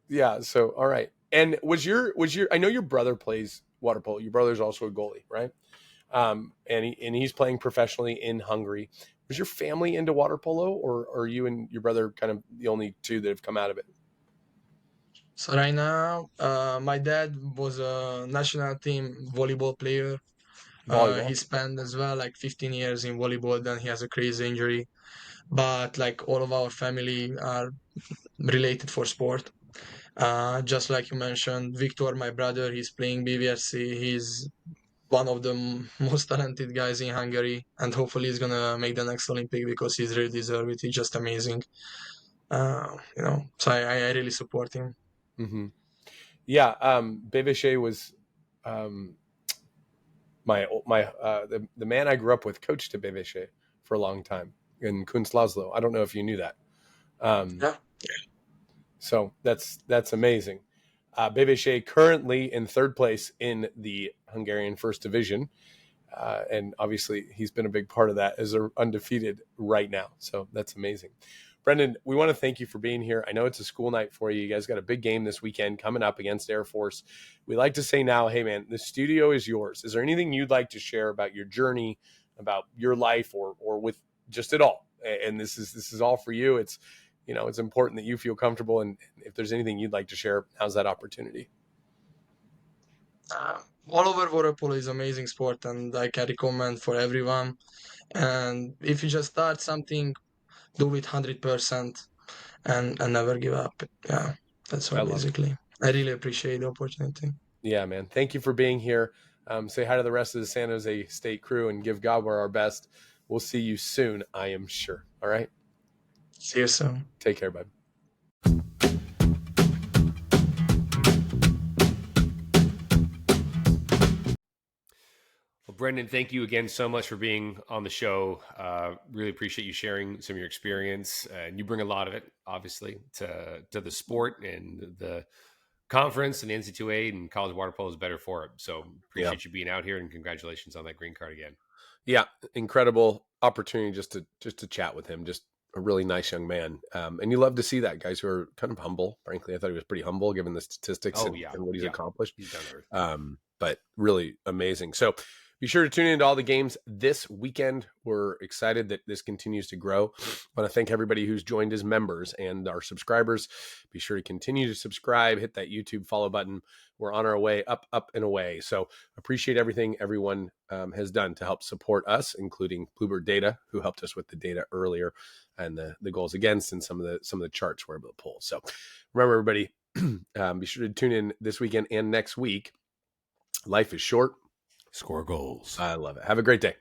yeah. So all right. And was your I know your brother plays water polo. Your brother's also a goalie, right? And he's playing professionally in Hungary. Was your family into water polo, or are you and your brother kind of the only two that have come out of it? So right now, my dad was a national team volleyball player. He Volleyball. spent as well like 15 years in volleyball. Then he has a crazy injury. But like all of our family are related for sport. Just like you mentioned, Victor, my brother, he's playing BVSC. He's one of the most talented guys in Hungary, and hopefully he's gonna make the next Olympic because he's really deserved it. He's just amazing. So I really support him. Mm-hmm. Yeah. Beveshe was um, the man I grew up with coached at Beveshe for a long time in Kunst Laszlo. I don't know if you knew that. Yeah. So that's amazing. Bebeshe currently in third place in the Hungarian First Division. And obviously, he's been a big part of that as they're undefeated right now. So that's amazing. Brendan, we want to thank you for being here. I know it's a school night for you. You guys got a big game this weekend coming up against Air Force. We like to say now, hey, man, the studio is yours. Is there anything you'd like to share about your journey, about your life, or with just it all? And this is all for you. It's, it's important that you feel comfortable. And if there's anything you'd like to share, how's that opportunity? All over water polo is amazing sport, and I can recommend for everyone. And if you just start something, do it 100% and never give up. Yeah, that's I all love it. basically. I really appreciate the opportunity. Yeah, man. Thank you for being here. Say hi to the rest of the San Jose State crew and give Gabor our best. We'll see you soon, I am sure. All right. See you soon. Take care, bud. Well, Brendan, thank you again so much for being on the show. Really appreciate you sharing some of your experience. And you bring a lot of it, obviously, to the sport and the conference and the NC2A, and college water polo is better for it. So appreciate you being out here, and congratulations on that green card again. Yeah, incredible opportunity just to chat with him. Just a really nice young man. And you love to see that, guys who are kind of humble. Frankly, I thought he was pretty humble given the statistics and what he's accomplished. He's down to earth. But really amazing. So be sure to tune into all the games this weekend. We're excited that this continues to grow. I want to thank everybody who's joined as members and our subscribers. Be sure to continue to subscribe, hit that YouTube follow button. We're on our way up, and away. So appreciate everything everyone has done to help support us, including Bluebird Data, who helped us with the data earlier and the goals against and some of the charts we're able to pull. So remember, everybody, be sure to tune in this weekend and next week. Life is short. Score goals. I love it. Have a great day.